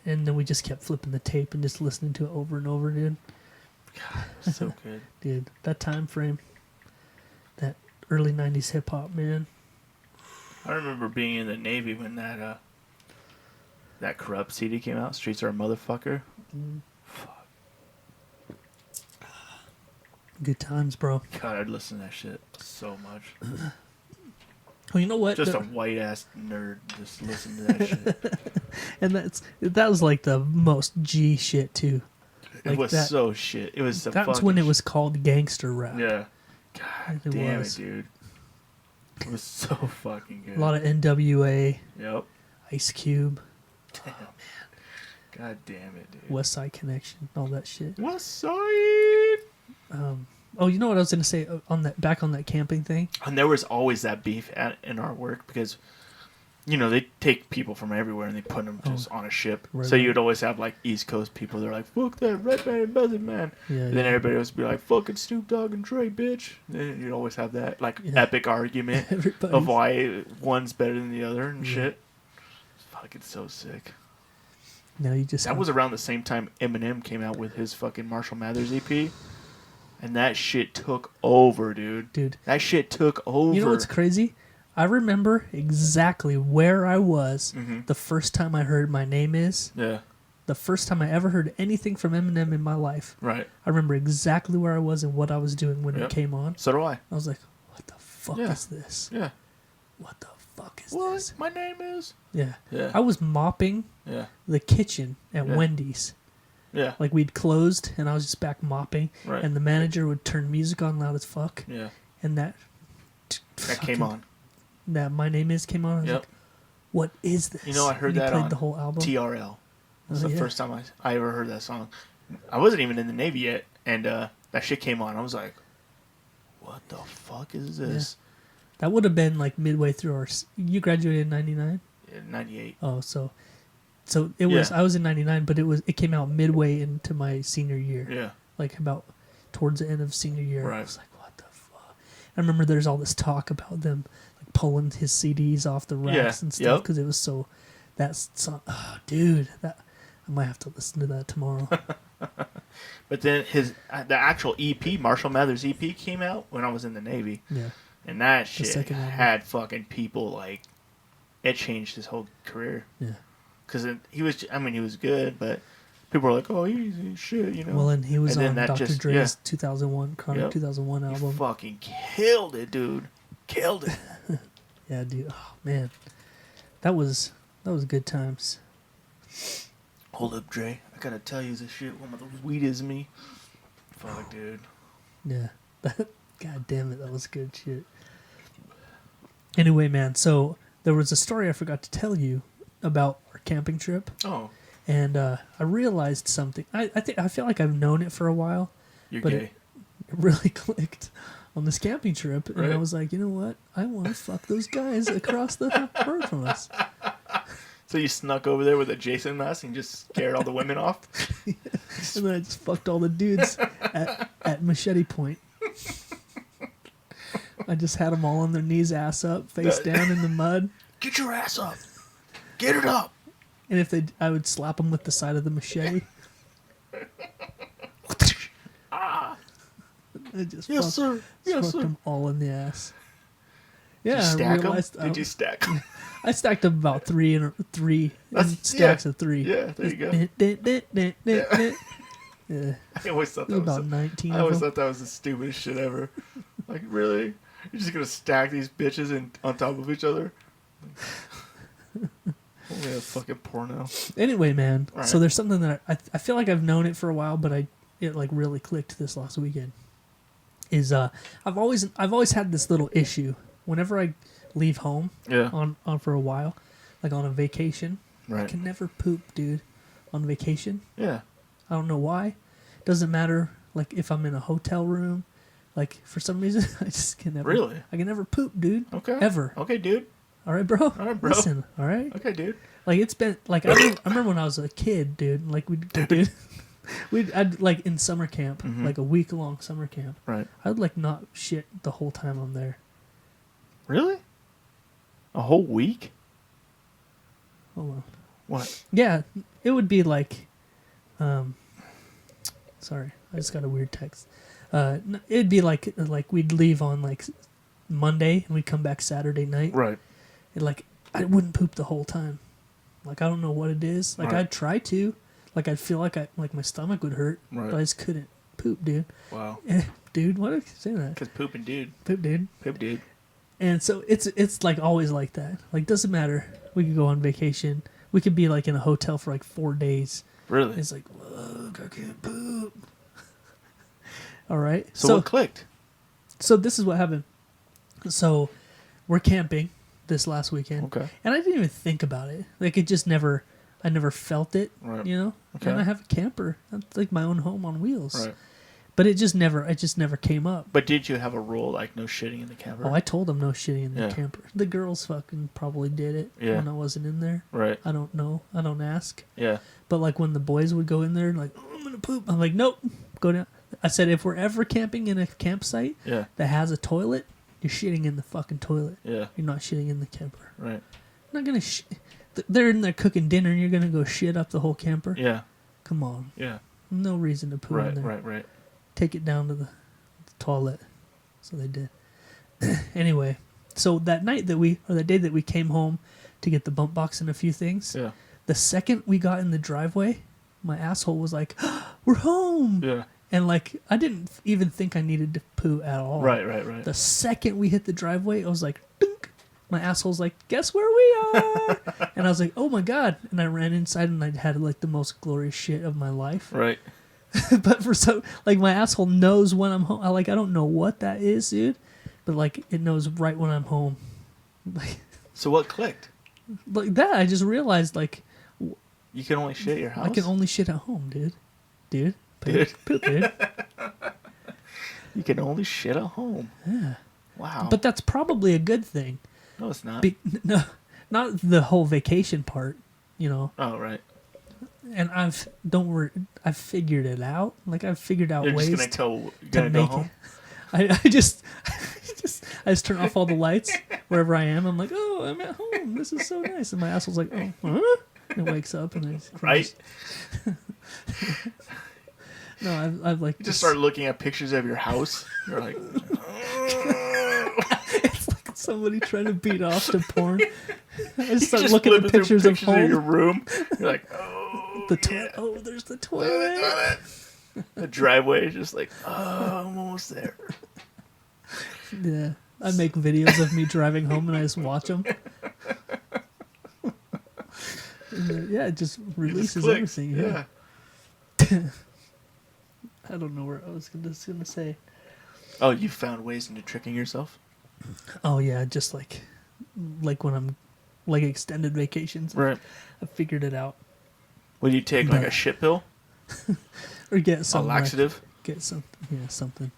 And then we just kept flipping the tape and just listening to it over and over, dude. God, so good. Dude, that time frame, that early 90s hip hop, man. I remember being in the Navy when that Corrupt CD came out. Streets Are a Motherfucker. Fuck. Good times, bro. God, I'd listen to that shit so much. Well, you know what? Just a white ass nerd just listen to that shit. And that was like the most G shit too. It Like was that- so shit. It was the That was fucking when it was called gangster rap. Yeah. God It damn was. it, dude. It was so fucking good. A lot of NWA, Yep. Ice Cube, Damn. God damn it, dude. West Side Connection, all that shit. West Side. Oh, you know what I was gonna say on that camping thing? And there was always that beef in our work because, they take people from everywhere and they put them just on a ship. Right, So right. you'd always have like East Coast people. They're like, "Fuck that Red Man and Method Man." Yeah, And then everybody else would be like, "Fucking Snoop Dogg and Dre, bitch." And you'd always have that like epic argument Everybody's- of why one's better than the other and shit. It's fucking so sick. Now you just That was around the same time Eminem came out with his fucking Marshall Mathers EP. And that shit took over, dude. Dude. That shit took over. You know what's crazy? I remember exactly where I was the first time I heard My Name Is. Yeah. the first time I ever heard anything from Eminem in my life. Right. I remember exactly where I was and what I was doing when it came on. So do I. I was like, what the fuck is this? Yeah. What the fuck is this? My name is? Yeah. Yeah. I was mopping the kitchen at Wendy's. Yeah. Like we'd closed and I was just back mopping. Right. And the manager would turn music on loud as fuck. Yeah. And that came on. That My Name Is came on. I was like, what is this? You know, I heard and that played on the whole album. TRL. That's the first time I ever heard that song. I wasn't even in the Navy yet, and that shit came on. I was like, what the fuck is this? Yeah. That would have been like midway through our... You graduated in 99? Yeah, 98. Oh, so it was... I was in 99, but it came out midway into my senior year. Yeah. Like about towards the end of senior year. Right. I was like, what the fuck? I remember there's all this talk about them like pulling his CDs off the racks and stuff because it was so... That's song... Oh, dude, that... I might have to listen to that tomorrow. But then the actual EP, Marshall Mathers EP, came out when I was in the Navy. Yeah. And that shit had fucking people like... It changed his whole career. Yeah. Because he was good, but people were like, oh, he's shit, you know. Well, and he was on Dr. Just, Dre's 2001, Chronic 2001 album. He fucking killed it, dude. Killed it. Yeah, dude. Oh, man. That was good times. Hold up, Dre. I gotta tell you this shit. One of those weed is me. Fuck, dude. Yeah. God damn it. That was good shit. Anyway, man. So there was a story I forgot to tell you about our camping trip. Oh. And I realized something. I feel like I've known it for a while. You're but gay. It really clicked on this camping trip. And right. I was like, you know what? I want to fuck those guys across the road from us. So you snuck over there with a Jason mask and just scared all the women off? And then I just fucked all the dudes at machete point. I just had them all on their knees, ass up, face down in the mud. Get your ass up. Get it up. And I would slap them with the side of the machete. I just fucked them all in the ass. Yeah, Did you stack them? Did you stack them? I stacked them about three stacks of three. Yeah, there you go. Yeah. I always thought that was about 19. I always thought that was the stupidest shit ever. Like, really? You're just gonna stack these bitches on top of each other? Only a fucking porno. Anyway, man. Right. So there's something that I feel like I've known it for a while, but it like really clicked this last weekend. Is I've always had this little issue whenever I leave home on for a while, like on a vacation. Right. I can never poop, dude, on vacation. Yeah. I don't know why. Doesn't matter. Like if I'm in a hotel room, like for some reason I just can never. Really? I can never poop, dude. Okay. Ever. Okay, dude. All right, bro. All right, bro. Listen. All right. Okay, dude. Like it's been like I remember when I was a kid, dude. Like I'd like in summer camp, like a week-long summer camp. Right. I'd like not shit the whole time I'm there. Really? A whole week? Hold on. What? Yeah, it would be like, sorry, I just got a weird text. It'd be like we'd leave on like Monday and we'd come back Saturday night. Right. And like I wouldn't poop the whole time. Like I don't know what it is. Like I'd try to. Like I'd feel like my stomach would hurt, but I just couldn't poop, dude. Wow. Dude, why do you say that? Because pooping, dude. Poop, dude. Poop, dude. And so it's like always like that. Like doesn't matter. We could go on vacation. We could be like in a hotel for like 4 days. Really? It's like, look, I can't poop. All right. So what clicked? So this is what happened. So we're camping this last weekend. Okay. And I didn't even think about it. Like it just never, I never felt it. Right. You know? Okay. And I have a camper. That's like my own home on wheels. Right. But it just never came up. But did you have a rule like no shitting in the camper? Oh, I told them no shitting in the Yeah. camper. The girls fucking probably did it when I wasn't in there. Right. I don't know. I don't ask. Yeah. But like when the boys would go in there and like, oh, I'm gonna poop. I'm like, nope, go down. I said if we're ever camping in a campsite that has a toilet, you're shitting in the fucking toilet. Yeah. You're not shitting in the camper. Right. I'm not gonna. They're in there cooking dinner and you're gonna go shit up the whole camper. Yeah. Come on. Yeah. No reason to poop in there. Right. Take it down to the toilet. So they did. Anyway, so that day that we came home to get the bump box and a few things. Yeah. The second we got in the driveway, my asshole was like, we're home. Yeah. And like, I didn't even think I needed to poo at all. Right. The second we hit the driveway, I was like, dunk. My asshole's like, guess where we are? And I was like, oh my God. And I ran inside and I had like the most glorious shit of my life. Right. But for some, like my asshole knows when I'm home. I don't know what that is, dude. But like, it knows right when I'm home. Like, so what clicked? Like that, I just realized like, you can only shit at your house? I can only shit at home, dude. Dude. Poop, dude. You can only shit at home. Yeah. Wow. But that's probably a good thing. No, it's not. No, not the whole vacation part, you know. Oh, right. And I've figured it out. Like I've figured out You're ways just to go make home? it. I just turn off all the lights wherever I am. I'm like, oh, I'm at home. This is so nice. And my asshole's like, oh, huh? And it wakes up and it's right. No, I've like you just start looking at pictures of your house. You're like, it's like somebody trying to beat off to porn. I just start just looking at pictures of home. of your room. You're like, oh, the toilet. Oh, there's the toilet. The driveway is just like, oh, I'm almost there. Yeah, I make videos of me driving home and I just watch them. Yeah, it just releases everything. Yeah. I don't know where I was gonna say. Oh, you found ways into tricking yourself? Oh yeah, just like when I'm like extended vacations. Right. I figured it out. Would you take like a shit pill? Or get some a laxative? Get something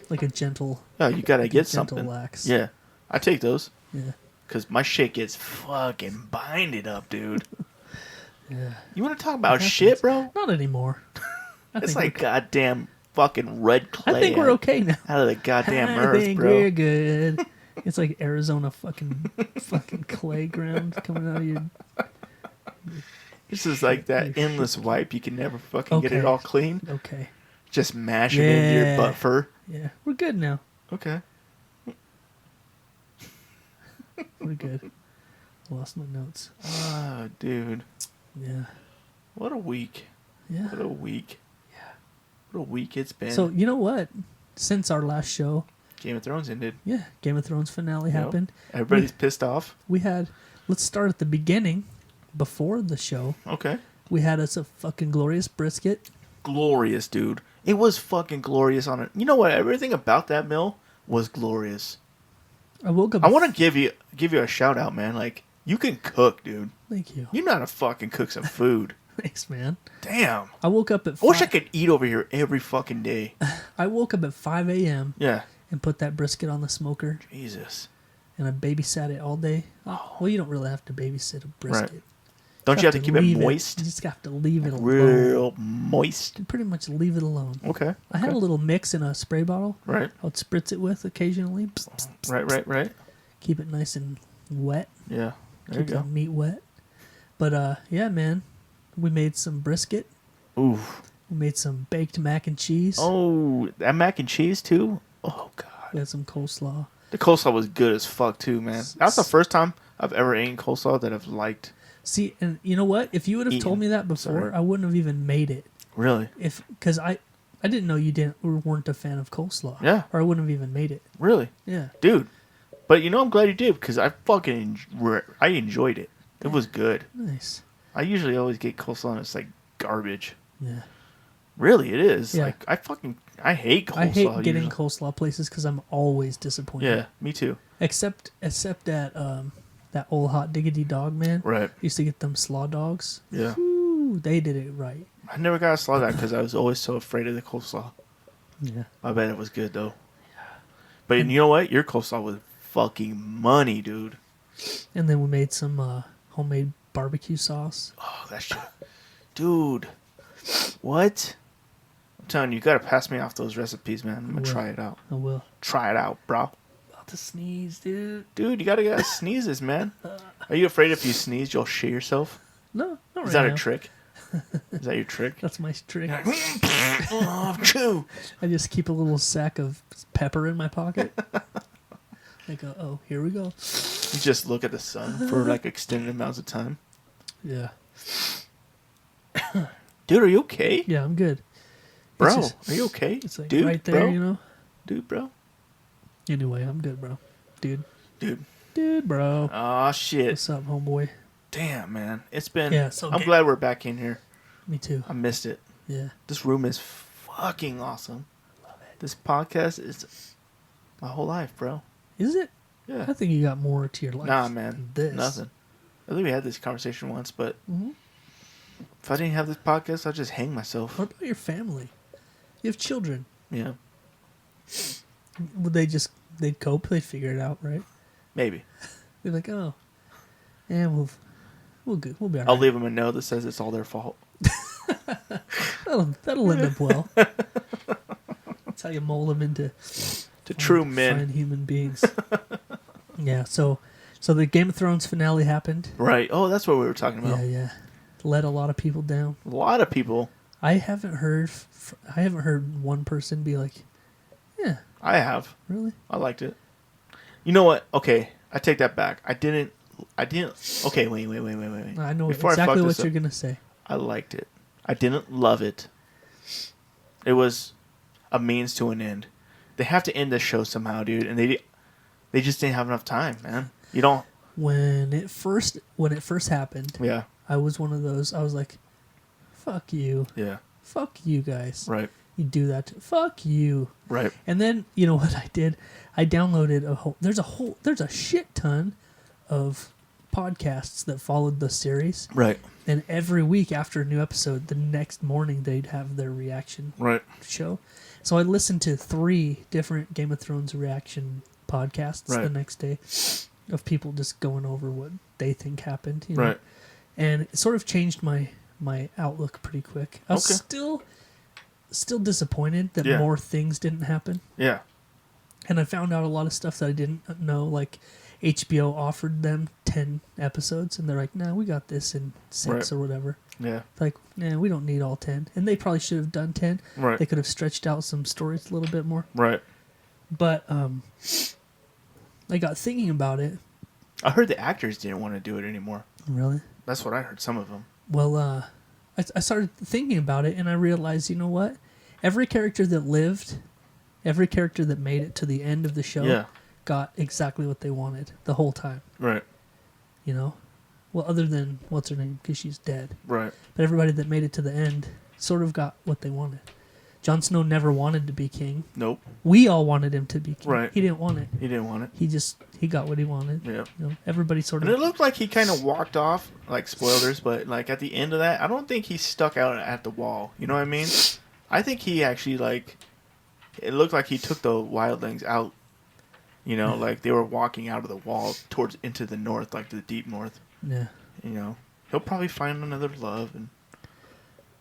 like a gentle. Oh, you gotta get gentle something. Lax. Yeah, I take those. Yeah. Cause my shit gets fucking binded up, dude. Yeah. You want to talk about shit, bro? Not anymore. It's like goddamn fucking red clay. I think we're okay now. Out of the goddamn I earth, think bro. we're good. It's like Arizona fucking clay ground coming out of your. This is like that endless wipe. You can never fucking get it Okay. all clean. Okay. Just mash it into your butt fur. Yeah, we're good now. Okay. We're good. Lost my notes. Oh, dude. Yeah. What a week. Yeah. What a week. Yeah. What a week it's been. So, you know what? Since our last show, Game of Thrones ended. yeah, Game of Thrones finale happened. Everybody's pissed off. Let's start at the beginning, before the show. Okay. We had us a fucking glorious brisket. Glorious, dude. It was fucking glorious on it. You know what? Everything about that meal was glorious. I woke up. I want to give you a shout out, man. Like, you can cook, dude. Thank you. You know how to fucking cook some food. Thanks, man. Damn. I woke up at. I wish I could eat over here every fucking day. I woke up at 5 a.m. Yeah. and put that brisket on the smoker. Jesus. And I babysat it all day. Oh. Well, you don't really have to babysit a brisket. Right. Don't you have to keep it moist? You just have to leave it alone. Real moist. You pretty much leave it alone. Okay. I had a little mix in a spray bottle. Right. I would spritz it with occasionally. Psst, psst, psst, Right. Keep it nice and wet. Yeah. There Keep you go. the meat wet. But yeah, man, we made some brisket. Ooh. We made some baked mac and cheese. Oh, that mac and cheese too? Oh, God. We had some coleslaw. The coleslaw was good as fuck too, man. That's the first time I've ever eaten coleslaw that I've liked. See, and you know what? If you would have told me that before, Sorry. I wouldn't have even made it. Really? Because I didn't know you weren't a fan of coleslaw. Yeah. Or I wouldn't have even made it. Really? Yeah. Dude. But you know, I'm glad you did because I fucking I enjoyed it. It was good. Nice. I usually always get coleslaw and it's like garbage. Yeah. Really, it is. Yeah. Like I hate coleslaw. I hate getting usually. coleslaw places because I'm always disappointed. Yeah, me too. Except at that old Hot Diggity Dog, man. Right. Used to get them slaw dogs. Yeah. Ooh, they did it right. I never got a slaw that because I was always so afraid of the coleslaw. Yeah. I bet it was good though. But you know what? Your coleslaw was fucking money, dude. And then we made some homemade barbecue sauce. Oh, that shit. Dude. What? I'm telling you, you gotta pass me off those recipes, man. I'm gonna try it out. I will. Try it out, bro. About to sneeze, dude. Dude, you gotta get sneezes, man. Are you afraid if you sneeze, you'll shit yourself? No, not Is right that now. a trick? Is that your trick? That's my trick. Oh, chew. I just keep a little sack of pepper in my pocket. I go, oh, here we go. You just look at the sun for like extended amounts of time. Yeah. Dude, are you okay? Yeah, I'm good. Bro, are you okay? It's like dude, right there, bro? you know? Dude, bro. Anyway, I'm good, bro. Dude, bro. Oh, shit. What's up, homeboy? Damn, man. It's been... Yeah, so I'm glad we're back in here. Me too. I missed it. Yeah. This room is fucking awesome. Love it. This podcast is my whole life, bro. Is it? Yeah. I think you got more to your life. Nah, man. Than this. Nothing. I think we had this conversation once, but Mm-hmm. if I didn't have this podcast, I'd just hang myself. What about your family? You have children. Yeah. Would they'd cope? They'd figure it out, right? Maybe. They're like, oh, yeah, we'll be all right. I'll leave them a note that says it's all their fault. That'll end up well. That's how you mold them into true men. fine human beings. Yeah, so the Game of Thrones finale happened. Right. Oh, that's what we were talking about. Yeah. Let a lot of people down. A lot of people. I haven't heard one person be like, yeah, I have. really? I liked it. You know what? Okay, I take that back. I didn't. Okay, wait. I know Before I exactly fuck what this you're up, going to say. I liked it. I didn't love it. It was a means to an end. They have to end this show somehow, dude, and they just didn't have enough time, man. You don't. When it first happened, Yeah. I was one of those. I was like, fuck you. Yeah. Fuck you guys. Right. You do that. Fuck you. Right. And then, you know what I did? I downloaded there's a shit ton of podcasts that followed the series. Right. And every week after a new episode, the next morning they'd have their reaction show. So I listened to 3 different Game of Thrones reaction podcasts the next day of people just going over what they think happened. You know? Right. And it sort of changed my outlook pretty quick. I was still disappointed that more things didn't happen. Yeah. And I found out a lot of stuff that I didn't know. Like HBO offered them 10 episodes, and they're like, "No, we got this in 6 or whatever." Yeah. Like, nah, we don't need all 10. And they probably should have done 10. Right. They could have stretched out some stories a little bit more. Right. But I got thinking about it. I heard the actors didn't want to do it anymore. Really? That's what I heard. Some of them. Well, I started thinking about it, and I realized, you know what? Every character that lived, every character that made it to the end of the show got exactly what they wanted the whole time. Right. You know? Well, other than, what's her name? Because she's dead. Right. But everybody that made it to the end sort of got what they wanted. Jon Snow never wanted to be king. Nope. We all wanted him to be king. Right. He didn't want it. He didn't want it. He got what he wanted. Yeah. You know, everybody sort of... And it looked like he kind of walked off, like spoilers, but like at the end of that, I don't think he stuck out at the wall. You know what I mean? I think he actually like... It looked like he took the wildlings out. You know, like they were walking out of the wall towards into the north, like the deep north. Yeah. You know, he'll probably find another love, and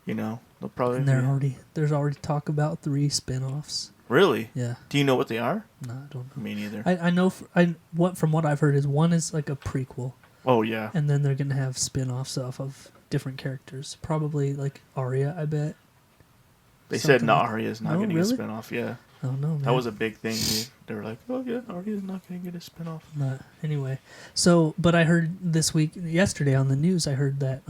you know, they'll probably. And there's already talk about 3 spin-offs. Really? Yeah. Do you know what they are? No, I don't know. Me neither. I know. From what I've heard is one is like a prequel. Oh yeah. And then they're gonna have spin-offs off of different characters. Probably like Arya, I bet. They said Arya's not getting a spin-off. Yeah. Oh no, man. That was a big thing, dude. They were like, "Oh yeah, Arya's not going to get a spin-off." But anyway, but I heard yesterday on the news, I heard that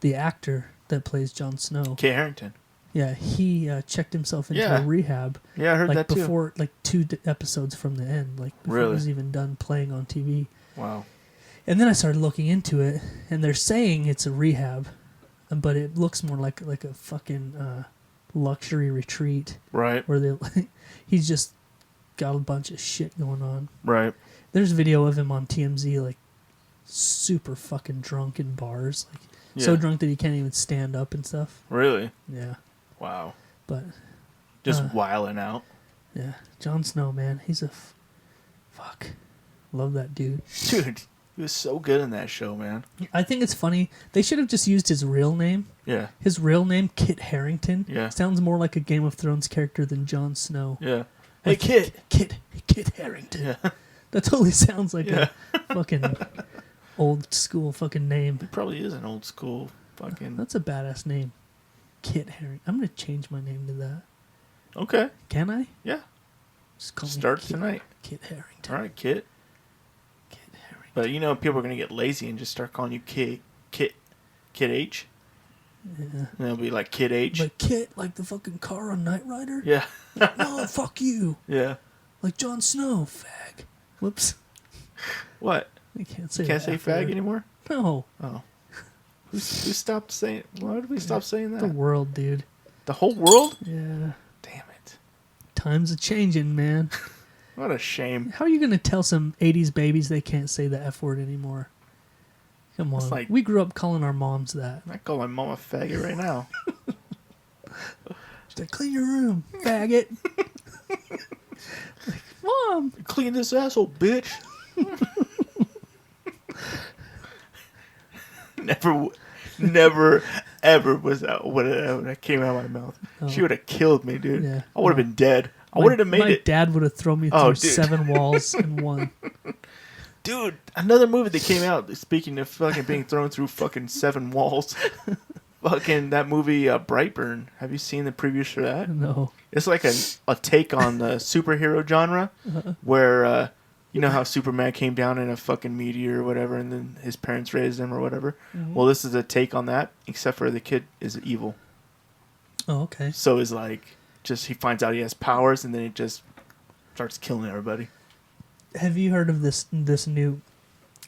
the actor that plays Jon Snow, Kit Harington. Yeah, he checked himself into a rehab. Yeah, I heard that too. Before, like 2 episodes from the end, like before he was even done playing on TV. Wow. And then I started looking into it, and they're saying it's a rehab, but it looks more like a fucking luxury retreat. Right. Where he's just got a bunch of shit going on. Right. There's video of him on TMZ, like super fucking drunk in bars, like so drunk that he can't even stand up and stuff. Really? Yeah. Wow. But just wilding out. Yeah, Jon Snow, man, he's a fuck. Love that dude. Dude, he was so good in that show, man. I think it's funny. They should have just used his real name. Yeah. His real name, Kit Harington. Yeah. Sounds more like a Game of Thrones character than Jon Snow. Yeah. Like, hey, Kit Harington. Yeah. That totally sounds like a fucking old school fucking name. It probably is an old school fucking... That's a badass name. Kit Harington. I'm going to change my name to that. Okay. Can I? Yeah. Just call Start me tonight. Kit Harington. All right, Kit. Kit Harington. But you know, people are going to get lazy and just start calling you Kit H. Yeah. And it'll be like Kid H. Like Kit, like the fucking car on Knight Rider? Yeah. No, fuck you. Yeah. Like Jon Snow, fag. Whoops. What? I can't say Can't say fag anymore? No. Oh. Who stopped saying... Why did we stop saying that? The world, dude. The whole world? Yeah. Damn it. Times are changing, man. What a shame. How are you going to tell some 80s babies they can't say the F word anymore? Come on. Like, we grew up calling our moms that. I call my mom a faggot right now. She's like, clean your room, faggot. Like, Mom. Clean this asshole, bitch. Never, ever was that what came out of my mouth. Oh. She would have killed me, dude. Yeah. I would have been dead. I would have made my it. My dad would have thrown me through Oh, dude. 7 walls in one. Dude, another movie that came out, speaking of fucking being thrown through fucking 7 walls. Fucking that movie, Brightburn. Have you seen the previews for that? No. It's like a take on the superhero genre, where you know how Superman came down in a fucking meteor or whatever, and then his parents raised him or whatever. Mm-hmm. Well, this is a take on that, except for the kid is evil. Oh, okay. So it's like just he finds out he has powers, and then he just starts killing everybody. Have you heard of this new?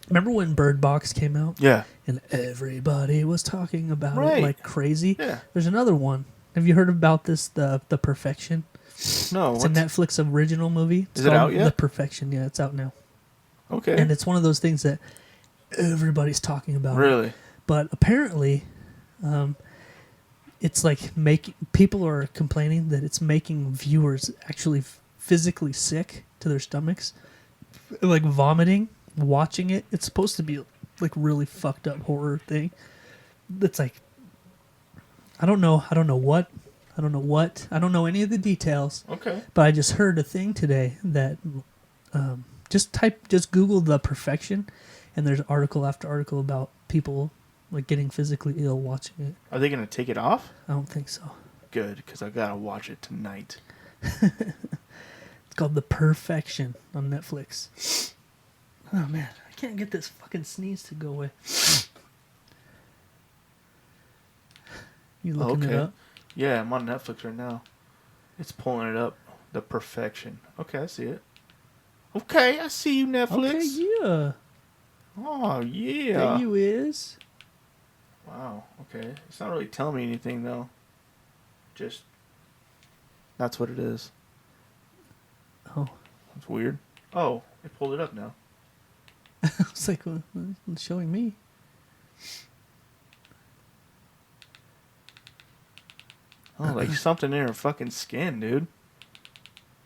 Remember when Bird Box came out? Yeah. And everybody was talking about Right. it like crazy. Yeah. There's another one. Have you heard about this? The Perfection. No. It's a Netflix original movie. It's Is it out yet? The Perfection. Yeah, it's out now. Okay. And it's one of those things that everybody's talking about. Really? But apparently, it's like people are complaining that it's making viewers actually physically sick to their stomachs, like vomiting, watching it. It's supposed to be like really fucked up horror thing. It's like I don't know what. I don't know any of the details. Okay. But I just heard a thing today that just Google The Perfection, and there's article after article about people like getting physically ill watching it. Are they gonna take it off? I don't think so. Good, because I gotta watch it tonight. It's called The Perfection on Netflix. Oh man, I can't get this fucking sneeze to go away. You looking it up? Yeah, I'm on Netflix right now. It's pulling it up. The Perfection. Okay, I see it. Okay, I see you, Netflix. Okay, yeah. Oh, yeah. There you is. Wow, okay. It's not really telling me anything, though. Just, that's what it is. Oh. That's weird. Oh, it pulled it up now. It's like, well, it's showing me. Oh, like something in her fucking skin, dude.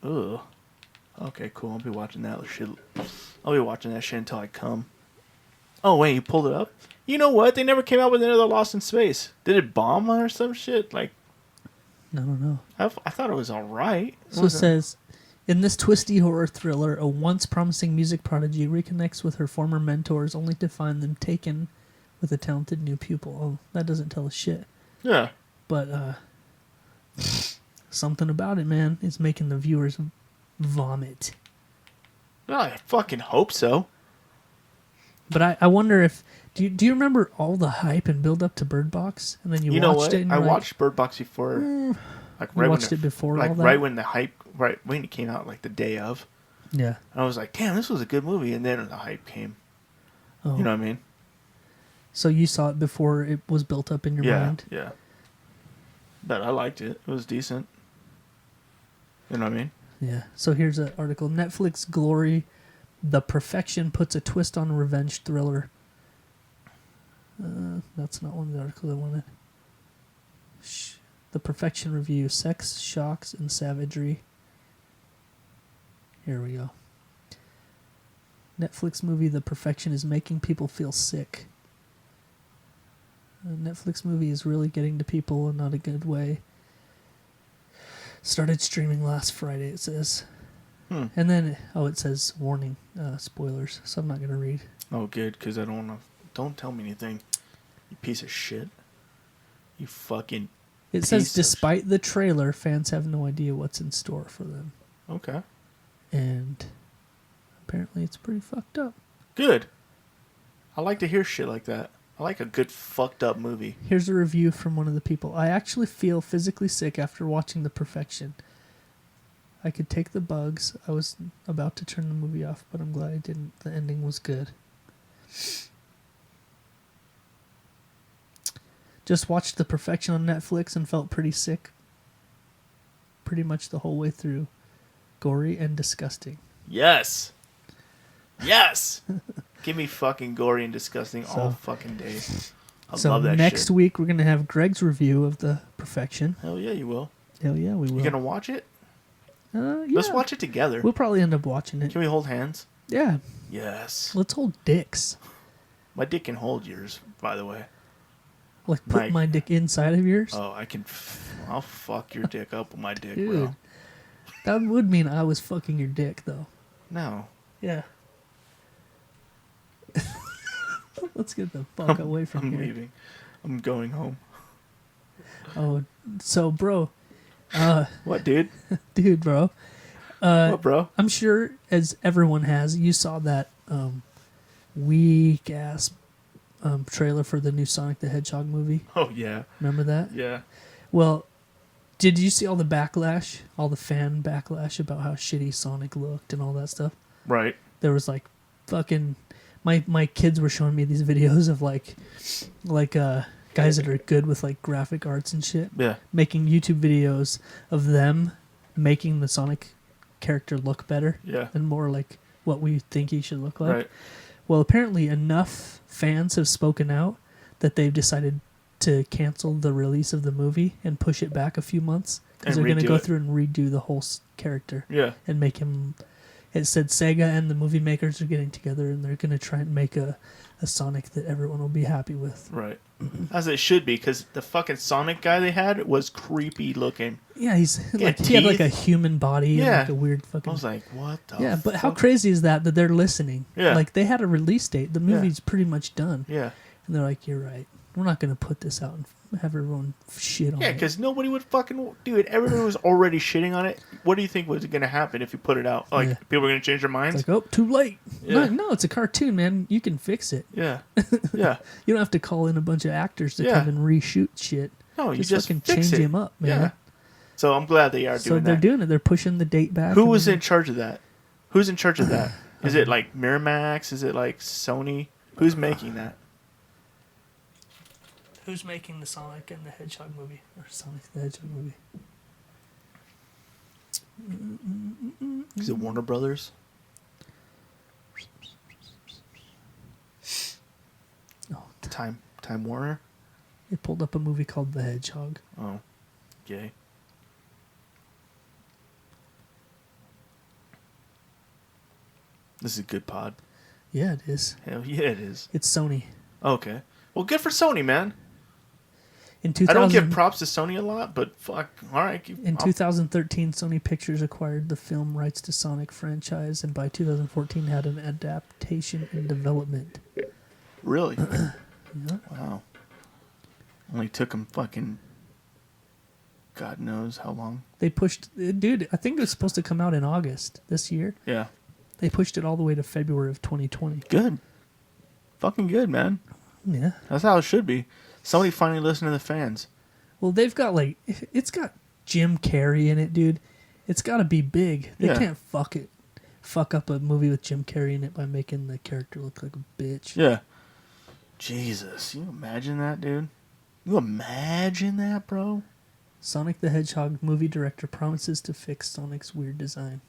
Ugh. Okay, cool. I'll be watching that shit. I'll be watching that shit until I come. Oh, wait, you pulled it up? You know what? They never came out with another Lost in Space. Did it bomb or some shit? Like, I don't know. I thought it was alright. So it says, in this twisty horror thriller, a once promising music prodigy reconnects with her former mentors only to find them taken with a talented new pupil. Oh, that doesn't tell us shit. Yeah. But, something about it, man. It's making the viewers vomit. Well, I fucking hope so. But I wonder if... Do you remember all the hype and build up to Bird Box? And then you watched it and I you're watched Bird Box before. Like you watched it before like all that? right when the hype... Right when it came out, like the day of. Yeah. And I was like, damn, this was a good movie. And then the hype came. Oh. You know what I mean? So you saw it before it was built up in your mind? Yeah. But I liked it. It was decent. You know what I mean? Yeah. So here's an article. Netflix Glory, The Perfection puts a twist on a revenge thriller. That's not one of the articles I wanted. The Perfection Review, Sex, Shocks, and Savagery. Here we go. Netflix movie The Perfection is making people feel sick. Netflix movie is really getting to people in not a good way. Started streaming last Friday, it says. And then, it says, warning, spoilers, so I'm not going to read. Oh, good, because I don't want to... Don't tell me anything, you piece of shit. You fucking It says, despite the trailer, fans have no idea what's in store for them. Okay. And apparently it's pretty fucked up. Good. I like to hear shit like that. I like a good fucked up movie. Here's a review from one of the people. I actually feel physically sick after watching The Perfection. I could take the bugs. I was about to turn the movie off, but I'm glad I didn't. The ending was good. Just watched The Perfection on Netflix and felt pretty sick. Pretty much the whole way through. Gory and disgusting. Yes. Yes. Give me fucking gory and disgusting all fucking day. I love that shit. Next week we're going to have Greg's review of The Perfection. Hell yeah, you will. Hell yeah, we will. You going to watch it? Yeah. Let's watch it together. We'll probably end up watching it. Can we hold hands? Yeah. Yes. Let's hold dicks. My dick can hold yours, by the way. Like put my dick inside of yours? Oh, I'll fuck your dick up with my dick, Dude, bro. That would mean I was fucking your dick, though. No. Yeah. Let's get the fuck away from here. I'm leaving. I'm going home. Oh, so, bro. What, dude? Dude, bro. What, bro? I'm sure, as everyone has, you saw that weak-ass trailer for the new Sonic the Hedgehog movie. Oh, yeah. Remember that? Yeah. Well, did you see all the backlash, all the fan backlash about how shitty Sonic looked and all that stuff? Right. There was like fucking... My kids were showing me these videos of like guys that are good with like graphic arts and shit. Yeah. Making YouTube videos of them making the Sonic character look better. Yeah. And more like what we think he should look like. Right. Well, apparently enough fans have spoken out that they've decided to cancel the release of the movie and push it back a few months because they're going to go through and redo the whole character. Yeah. And make him... It said Sega and the movie makers are getting together and they're going to try and make a Sonic that everyone will be happy with. Right. As it should be, because the fucking Sonic guy they had was creepy looking. Yeah, he had like a human body and like a weird fucking... I was like, what the Yeah, but fuck? how crazy is that they're listening? Yeah. Like, they had a release date. The movie's pretty much done. Yeah. And they're like, you're right. We're not going to put this out and have everyone shit on it. Yeah, because nobody would fucking do it. Everyone was already shitting on it. What do you think was going to happen if you put it out? Like, people are going to change their minds? It's like, oh, too late. Yeah. No, it's a cartoon, man. You can fix it. Yeah. Yeah. You don't have to call in a bunch of actors to come and reshoot shit. No, you just fucking fix change it. him up, man. Yeah. So I'm glad they are doing that. So they're doing it. They're pushing the date back. Who was in charge of that? Who's in charge of that? Is it like Miramax? Is it like Sony? Who's making that? Who's making the Sonic and the Hedgehog movie? Or Sonic the Hedgehog movie? Is it Warner Brothers? Oh, Time Warner? They pulled up a movie called The Hedgehog. Oh, yay. This is a good pod. Yeah, it is. Hell yeah, it is. It's Sony. Okay. Well, good for Sony, man. In 2000, I don't give props to Sony a lot, but fuck. All right. In 2013, Sony Pictures acquired the film rights to Sonic franchise, and by 2014 had an adaptation in development. Really? Yeah. Wow. Only took them fucking God knows how long. They pushed... Dude, I think it was supposed to come out in August this year. Yeah. They pushed it all the way to February of 2020. Good. Fucking good, man. Yeah. That's how it should be. Somebody finally listened to the fans. Well, they've got like... It's got Jim Carrey in it, dude. It's got to be big. They can't fuck up a movie with Jim Carrey in it by making the character look like a bitch. Yeah. Jesus. You imagine that, dude? You imagine that, bro? Sonic the Hedgehog movie director promises to fix Sonic's weird design.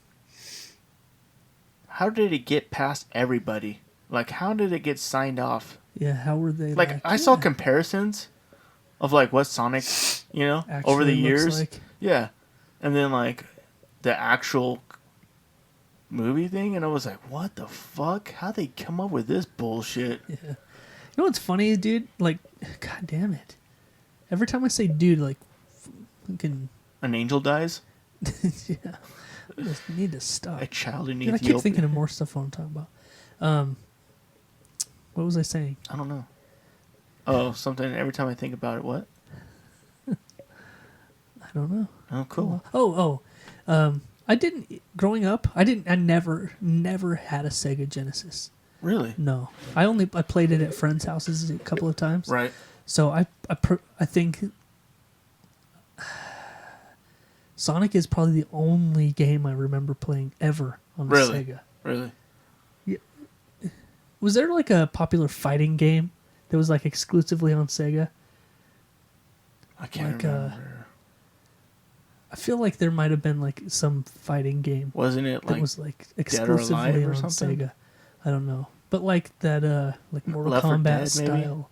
How did it get past everybody? Like, how did it get signed off? Yeah, how were they like I saw comparisons of like what Sonic, you know, actually over the years. like. Yeah. And then like the actual movie thing, and I was like, what the fuck? How'd they come up with this bullshit? Yeah. You know what's funny, dude? Like, god damn it. Every time I say dude, like fucking An angel dies? yeah. I just need to stop. A child in Dude, Ethiopia. I keep thinking of more stuff I'm talking about. What was I saying? I don't know. Oh, something every time I think about it, what? I don't know. Oh, cool. I didn't growing up. I never had a Sega Genesis. Really? No, I played it at friends' houses a couple of times. Right. So I think Sonic is probably the only game I remember playing ever on the Sega. Really? Yeah. Was there like a popular fighting game that was like exclusively on Sega? I can't remember. I feel like there might have been like some fighting game. Wasn't it like that was like exclusively on Sega? I don't know, but like that, like Mortal Kombat style,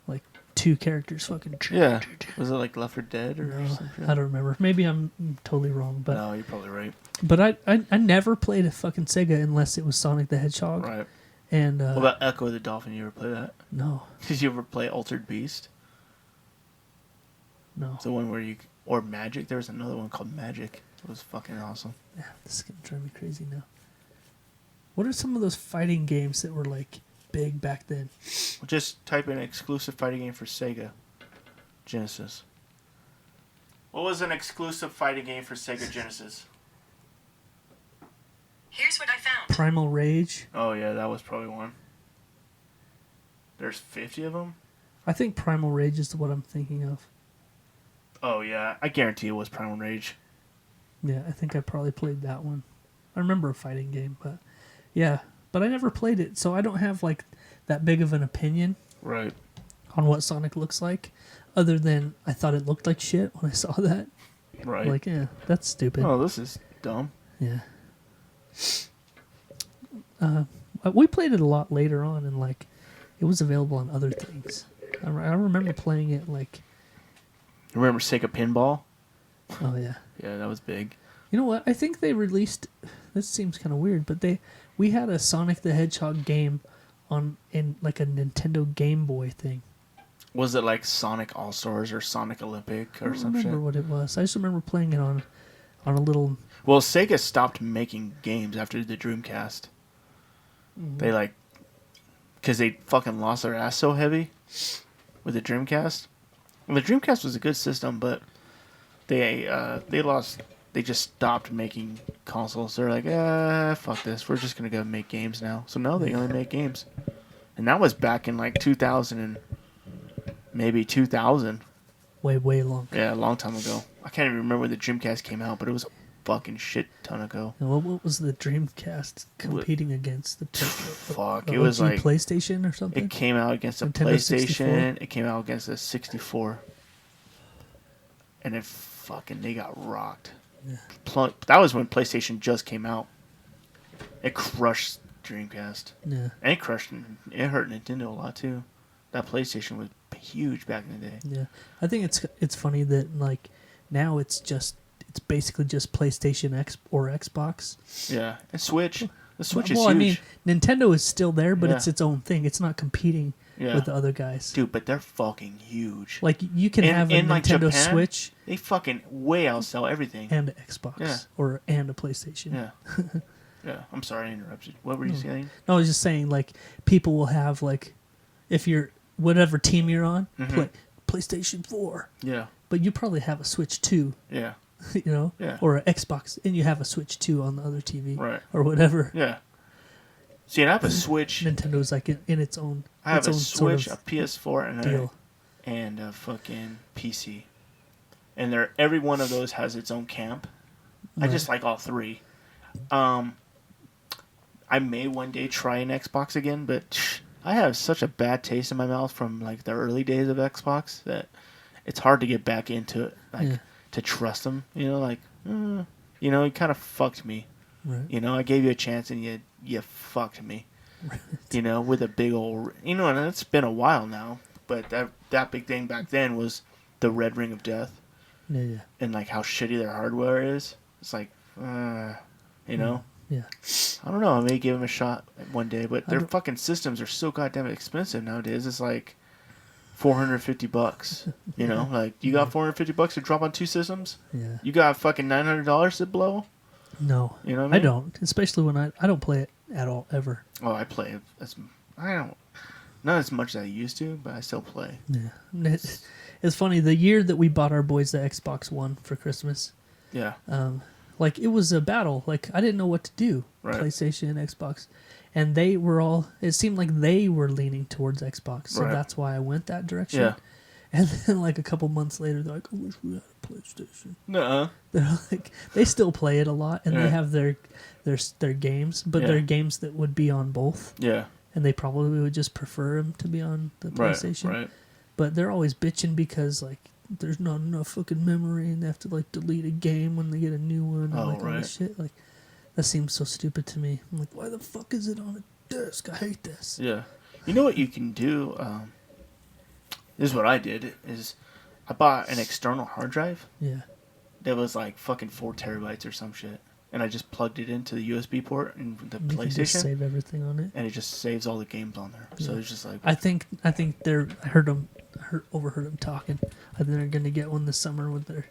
like 2 characters fucking. Yeah. Was it like Left 4 Dead or something? I don't remember. Maybe I'm totally wrong, but no, you're probably right. But I never played a fucking Sega unless it was Sonic the Hedgehog. Right. And what about Echo the Dolphin? You ever play that? No. Did you ever play Altered Beast? No. It's the one where or Magic. There was another one called Magic. It was fucking awesome. Yeah, this is gonna drive me crazy now. What are some of those fighting games that were like big back then? Just type in exclusive fighting game for Sega Genesis. What was an exclusive fighting game for Sega Genesis? Here's what I found. Primal Rage. Oh yeah, that was probably one. There's 50 of them? I think Primal Rage is what I'm thinking of. Oh yeah, I guarantee it was Primal Rage. Yeah, I think I probably played that one. I remember a fighting game, but yeah, but I never played it, so I don't have like that big of an opinion. Right. On what Sonic looks like, other than I thought it looked like shit when I saw that. Right. Like, yeah, that's stupid. Oh, this is dumb. Yeah. We played it a lot later on, and like, it was available on other things. I remember playing it like. Remember Sega Pinball? Oh yeah. Yeah, that was big. You know what? I think they released. This seems kind of weird, but we had a Sonic the Hedgehog game in like a Nintendo Game Boy thing. Was it like Sonic All Stars or Sonic Olympic or some shit? I don't remember what it was. I just remember playing it on a little. Well, Sega stopped making games after the Dreamcast. Mm-hmm. They like, because they fucking lost their ass so heavy with the Dreamcast. Well, the Dreamcast was a good system, but they lost. They just stopped making consoles. They're like, fuck this. We're just gonna go make games now. So now they only make games, and that was back in like 2000 and maybe 2000. Way long. Yeah, a long time ago. I can't even remember when the Dreamcast came out, but it was a fucking shit ton ago. And what was the Dreamcast competing against? Fuck, it was like PlayStation or something. It came out against a Nintendo PlayStation. 64? It came out against a 64, and they got rocked. Yeah. That was when PlayStation just came out. It crushed Dreamcast. Yeah, and it hurt Nintendo a lot too. That PlayStation was huge back in the day. Yeah, I think it's funny that like now it's basically just PlayStation or Xbox. Yeah, and Switch. The Switch is huge. I mean, Nintendo is still there, but yeah. It's its own thing. It's not competing with the other guys. Dude, but they're fucking huge. Like you can have a Nintendo like Japan, Switch. They fucking way outsell everything. And an Xbox. Yeah. And a PlayStation. Yeah. Yeah. I'm sorry I interrupted. What were you saying? No, I was just saying like people will have like if you're whatever team you're on, play PlayStation 4. Yeah. But you probably have a Switch 2. Yeah. You know? Yeah. Or an Xbox, and you have a Switch 2 on the other TV. Right. Or whatever. Yeah. See, and I have a Switch. Nintendo's like in its own. I have its a own Switch, sort of a PS4, and a fucking PC. And every one of those has its own camp. Right. I just like all three. I may one day try an Xbox again, but I have such a bad taste in my mouth from like the early days of Xbox that it's hard to get back into it, like to trust them. You know, like you kind of fucked me. Right. You know, I gave you a chance and you fucked me. Right. You know, with a big old, and it's been a while now, but that big thing back then was the red ring of death. Yeah. And like how shitty their hardware is. It's like, you know. Yeah. I don't know. I may give them a shot one day, but their fucking systems are so goddamn expensive nowadays. It's like $450. You know, like you got $450 to drop on 2 systems. Yeah. You got fucking $900 to blow. No, you know what I mean? I don't. Especially when I don't play it at all ever. Oh, I play it. I don't. Not as much as I used to, but I still play. Yeah. It's funny. The year that we bought our boys the Xbox One for Christmas. Yeah. Like it was a battle. Like I didn't know what to do. Right. PlayStation, Xbox, And they were all, it seemed like they were leaning towards Xbox. So Right. that's why I went that direction. Yeah. And then like a couple months later, they're like, I wish we had a PlayStation. Nuh-uh. They're like, they still play it a lot, and Yeah. they have their games, but Yeah. they're games that would be on both. Yeah. And they probably would just prefer them to be on the PlayStation. Right. But they're always bitching because like there's not enough fucking memory, and they have to like delete a game when they get a new one, and like all this shit. Like that seems so stupid to me. I'm like, why the fuck is it on a disc? I hate this. Yeah. You know what you can do? This is what I did. Is I bought an external hard drive. Yeah. That was like fucking 4 terabytes or some shit, and I just plugged it into the USB port in the You PlayStation. can just save everything on it. And it just saves all the games on there. So it's just like I think they're. I overheard them talking. I think they're gonna get one this summer with their.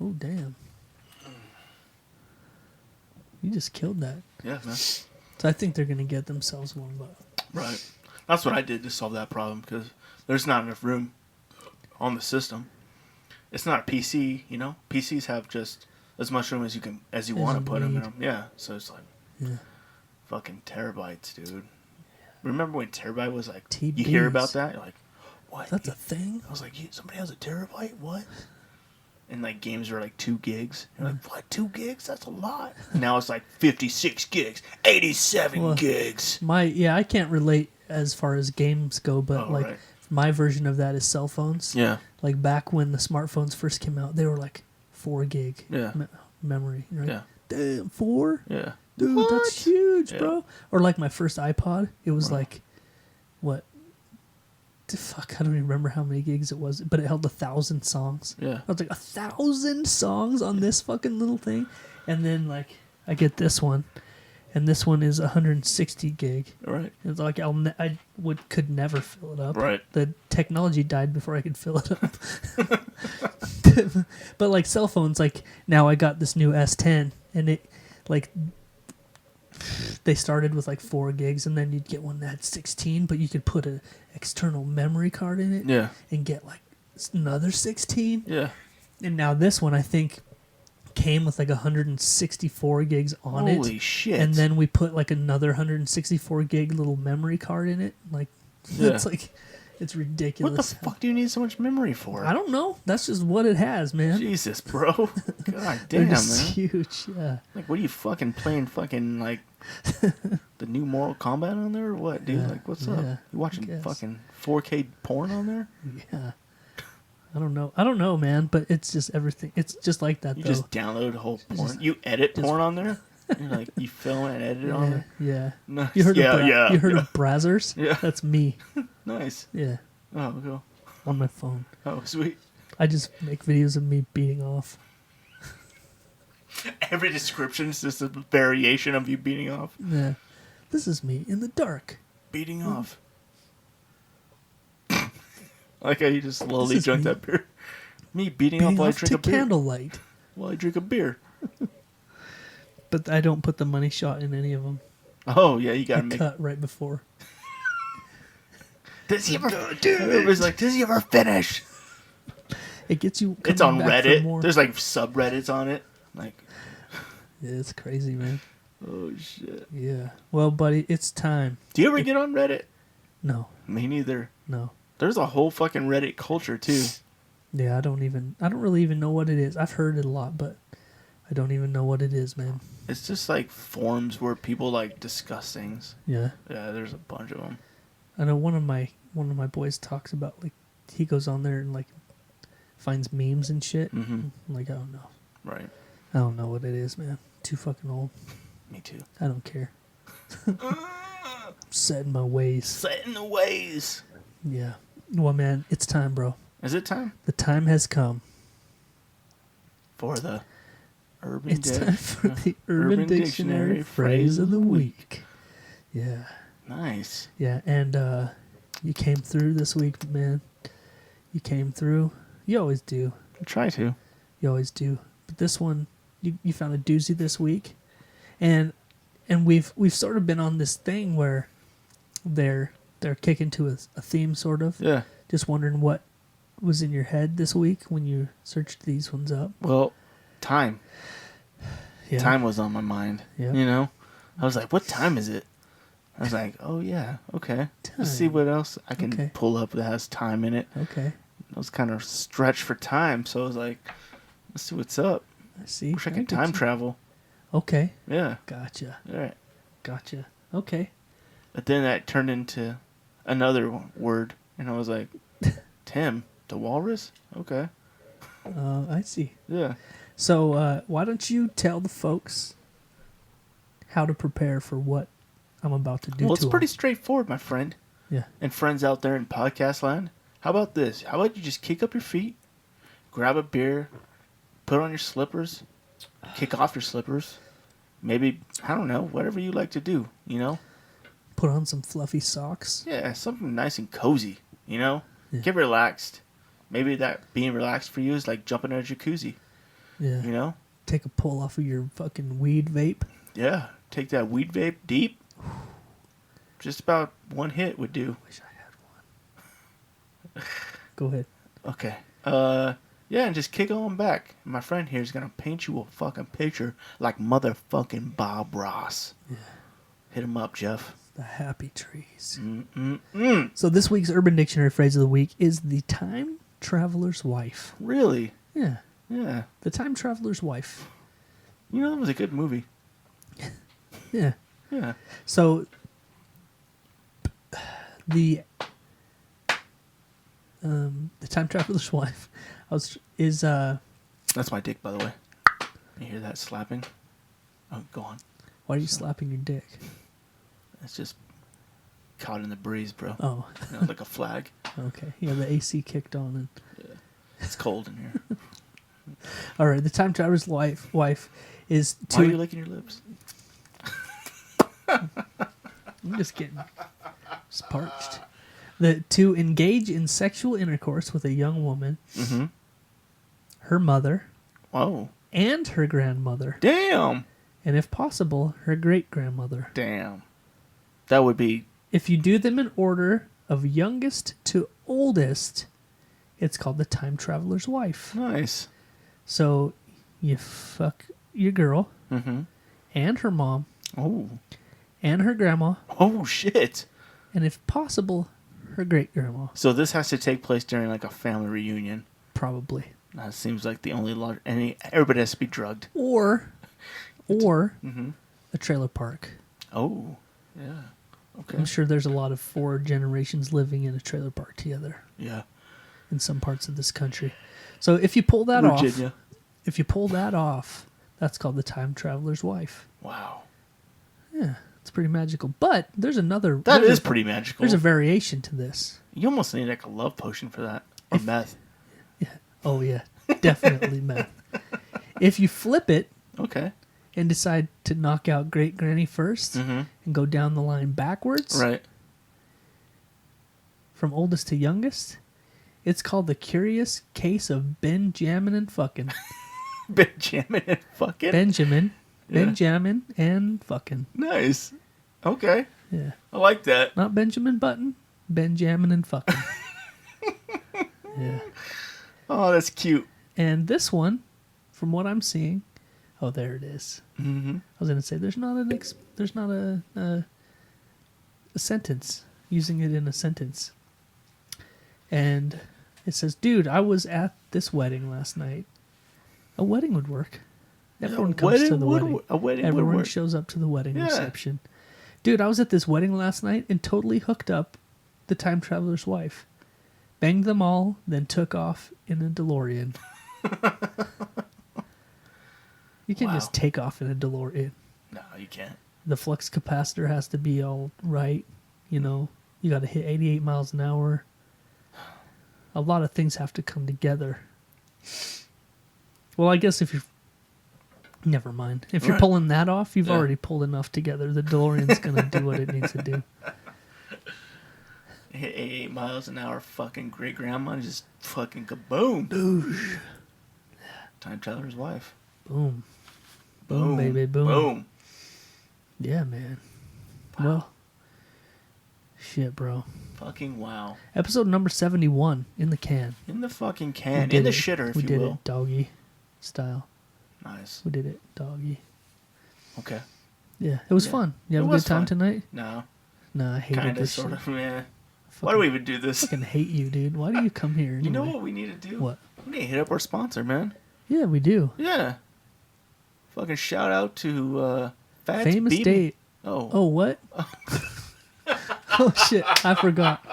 Oh damn! You just killed that. yeah, man. So I think they're gonna get themselves one, but Right. That's what I did to solve that problem because there's not enough room on the system. It's not a PC, you know. PCs have just as much room as you want to put them in them. Yeah. So it's like fucking terabytes, dude. Remember when terabyte was like? TBs. You hear about that? You're like, what? that's a thing. I was like, somebody has a terabyte? What? And like games are like 2 gigs. You're like, what? 2 gigs? That's a lot. Now it's like 56 gigs, 87 gigs. I can't relate as far as games go, but my version of that is cell phones. Yeah. Like back when the smartphones first came out, they were like 4 gig memory. Right? Yeah. Damn, 4? Yeah. Dude, What? that's huge, bro. Or like my first iPod, it was like, what? Fuck, I don't even remember how many gigs it was, but it held 1,000 songs. Yeah. I was like, 1,000 songs on this fucking little thing? And then like, I get this one, and this one is 160 gig. Right. It's like could never fill it up. Right. The technology died before I could fill it up. But like cell phones, like now I got this new S10, and it like they started with like 4 gigs, and then you'd get one that had 16, but you could put an external memory card in it. Yeah. And get like another 16. Yeah. And now this one I think came with like 164 gigs on it. Holy shit. And then we put like another 164 gig little memory card in it. Like, it's like, it's ridiculous. What the fuck do you need so much memory for? I don't know. That's just what it has, man. Jesus, bro. God They're damn, just man. huge, yeah. Like, what are you fucking playing fucking, like, the new Mortal Kombat on there or what, dude? Yeah, Like, what's up? You watching fucking 4K porn on there? Yeah. I don't know, man, but it's just everything. It's just like that, You though. just download a whole porn. You edit porn on there? You're like, you film and edit it on there? Yeah. Nice. You heard Yeah, of Brazzers? Yeah. That's me. Nice. Yeah. Oh, cool. On my phone. Oh, sweet. I just make videos of me beating off. Every description is just a variation of you beating off. Yeah. This is me in the dark. Beating off. I like how you just slowly This is drunk me. that beer. Me beating Beating off while I off drink to a beer. candlelight. While I drink a beer. But I don't put the money shot in any of them. Oh, yeah, you gotta I make... cut right before. Does he ever... Everybody's like, does he ever finish? It gets you. It's on back for Reddit. more. There's like subreddits on it. Like, Yeah, it's crazy, man. oh shit. Yeah. Well, buddy, it's time. Do you ever get on Reddit? No. Me neither. No. There's a whole fucking Reddit culture too. Yeah, I don't really even know what it is. I've heard it a lot, but I don't even know what it is, man. It's just like forums where people like discuss things. Yeah. Yeah, there's a bunch of them. I know one of my boys talks about, like, he goes on there and like finds memes and shit. Mm-hmm. I'm like, I don't know. Right. I don't know what it is, man. Too fucking old. Me too. I don't care. I'm set in my ways. Set in the ways. Yeah. Well, man, it's time, bro. Is it time? The time has come. For the Urban It's time for the Urban Dictionary phrase of the week. Yeah. Nice. Yeah, and you came through this week, man. You came through. You always do. I try to. You always do. But this one, you found a doozy this week. And we've sort of been on this thing where they're kicking to a theme, sort of. Yeah. Just wondering what was in your head this week when you searched these ones up. Well, time. Yeah. Time was on my mind. Yeah. You know? I was like, what time is it? I was like, oh, yeah, okay. Let's see what else I can pull up that has time in it. Okay. I was kind of stretched for time, so I was like, let's see what's up. I see. Wish I could time travel. Okay. Yeah. Gotcha. All right. Gotcha. Okay. But then that turned into another word, and I was like, Tim, the walrus? Okay. I see. Yeah. So why don't you tell the folks how to prepare for what I'm about to do? Well, it's pretty straightforward, my friend. Yeah. And friends out there in podcast land. How about this? How about you just kick up your feet, grab a beer, put on your slippers, kick off your slippers. Maybe, I don't know, whatever you like to do, you know? Put on some fluffy socks. Yeah, something nice and cozy, you know? Yeah. Get relaxed. Maybe that being relaxed for you is like jumping in a jacuzzi. Yeah. You know? Take a pull off of your fucking weed vape. Yeah. Take that weed vape deep. Just about one hit would do. Wish I had one. Go ahead. Okay. Yeah, and just kick on back. My friend here is going to paint you a fucking picture like motherfucking Bob Ross. Yeah. Hit him up, Jeff. The happy trees. Mm-mm-mm. So this week's Urban Dictionary phrase of the week is the time traveler's wife. Really? Yeah. Yeah. The time traveler's wife. You know, that was a good movie. Yeah. Yeah. So the time traveler's wife is That's my dick, by the way. You hear that slapping? Oh, go on. why are you slapping your dick? It's just caught in the breeze, bro. Oh. You know, like a flag. Okay. Yeah, the AC kicked on and Yeah. It's cold in here. all right, the time traveler's wife is Why are you licking your lips? I'm just kidding. Just parched. To engage in sexual intercourse with a young woman, her mother, and her grandmother. Damn. And if possible, her great-grandmother. Damn. That would be... If you do them in order of youngest to oldest, it's called the time traveler's wife. Nice. So you fuck your girl and her mom and her grandma. Oh, shit. And if possible, her great-grandma. So this has to take place during like a family reunion. Probably. That seems like the only... everybody has to be drugged. Or a trailer park. Oh, yeah. Okay. I'm sure there's a lot of 4 generations living in a trailer park together. Yeah. In some parts of this country. So if you pull that off, that's called the time traveler's wife. Wow. Yeah, it's pretty magical. But there's another... That is pretty magical. There's a variation to this. You almost need like a love potion for that. Or meth. Yeah. Oh, yeah. Definitely meth. If you flip it... Okay. And decide to knock out Great Granny first and go down the line backwards. Right. From oldest to youngest. It's called the Curious Case of Benjamin and Fucking. Benjamin and Fucking? Benjamin. Yeah. Benjamin and Fucking. Nice. Okay. Yeah. I like that. Not Benjamin Button. Benjamin and Fucking. Yeah. Oh, that's cute. And this one, from what I'm seeing... Oh, there it is. I was going to say there's not a sentence using it in a sentence, and it says, "Dude, I was at this wedding last night." A wedding would work. Everyone comes to the wedding. A wedding Everyone would work. shows up to the wedding reception. Dude, I was at this wedding last night and totally hooked up the time traveler's wife. Banged them all, then took off in a DeLorean. You can't just take off in a DeLorean. No, you can't. The flux capacitor has to be all right. You know, you got to hit 88 miles an hour. A lot of things have to come together. Well, I guess if you're... Never mind. If you're pulling that off, you've already pulled enough together. The DeLorean's going to do what it needs to do. Hit 88 miles an hour, fucking great grandma, and just fucking kaboom. Boosh. Time traveler's wife. Boom. Boom, baby, boom. Boom. Yeah, man. Wow. Well, shit, bro. Fucking wow. Episode number 71 in the can. In the fucking can. In the shitter, if you will. We did it doggy style. Nice. We did it doggy. Okay. Yeah, it was fun. You have a good time tonight? No. No, I hated Kinda, this sort shit. of, yeah. Why do we even do this? I fucking hate you, dude. Why do you come here anyway? You know what we need to do? What? We need to hit up our sponsor, man. Yeah, we do. Yeah. Fucking shout out to Fats Famous BB. Date. Oh. Oh, what? Oh, shit. I forgot.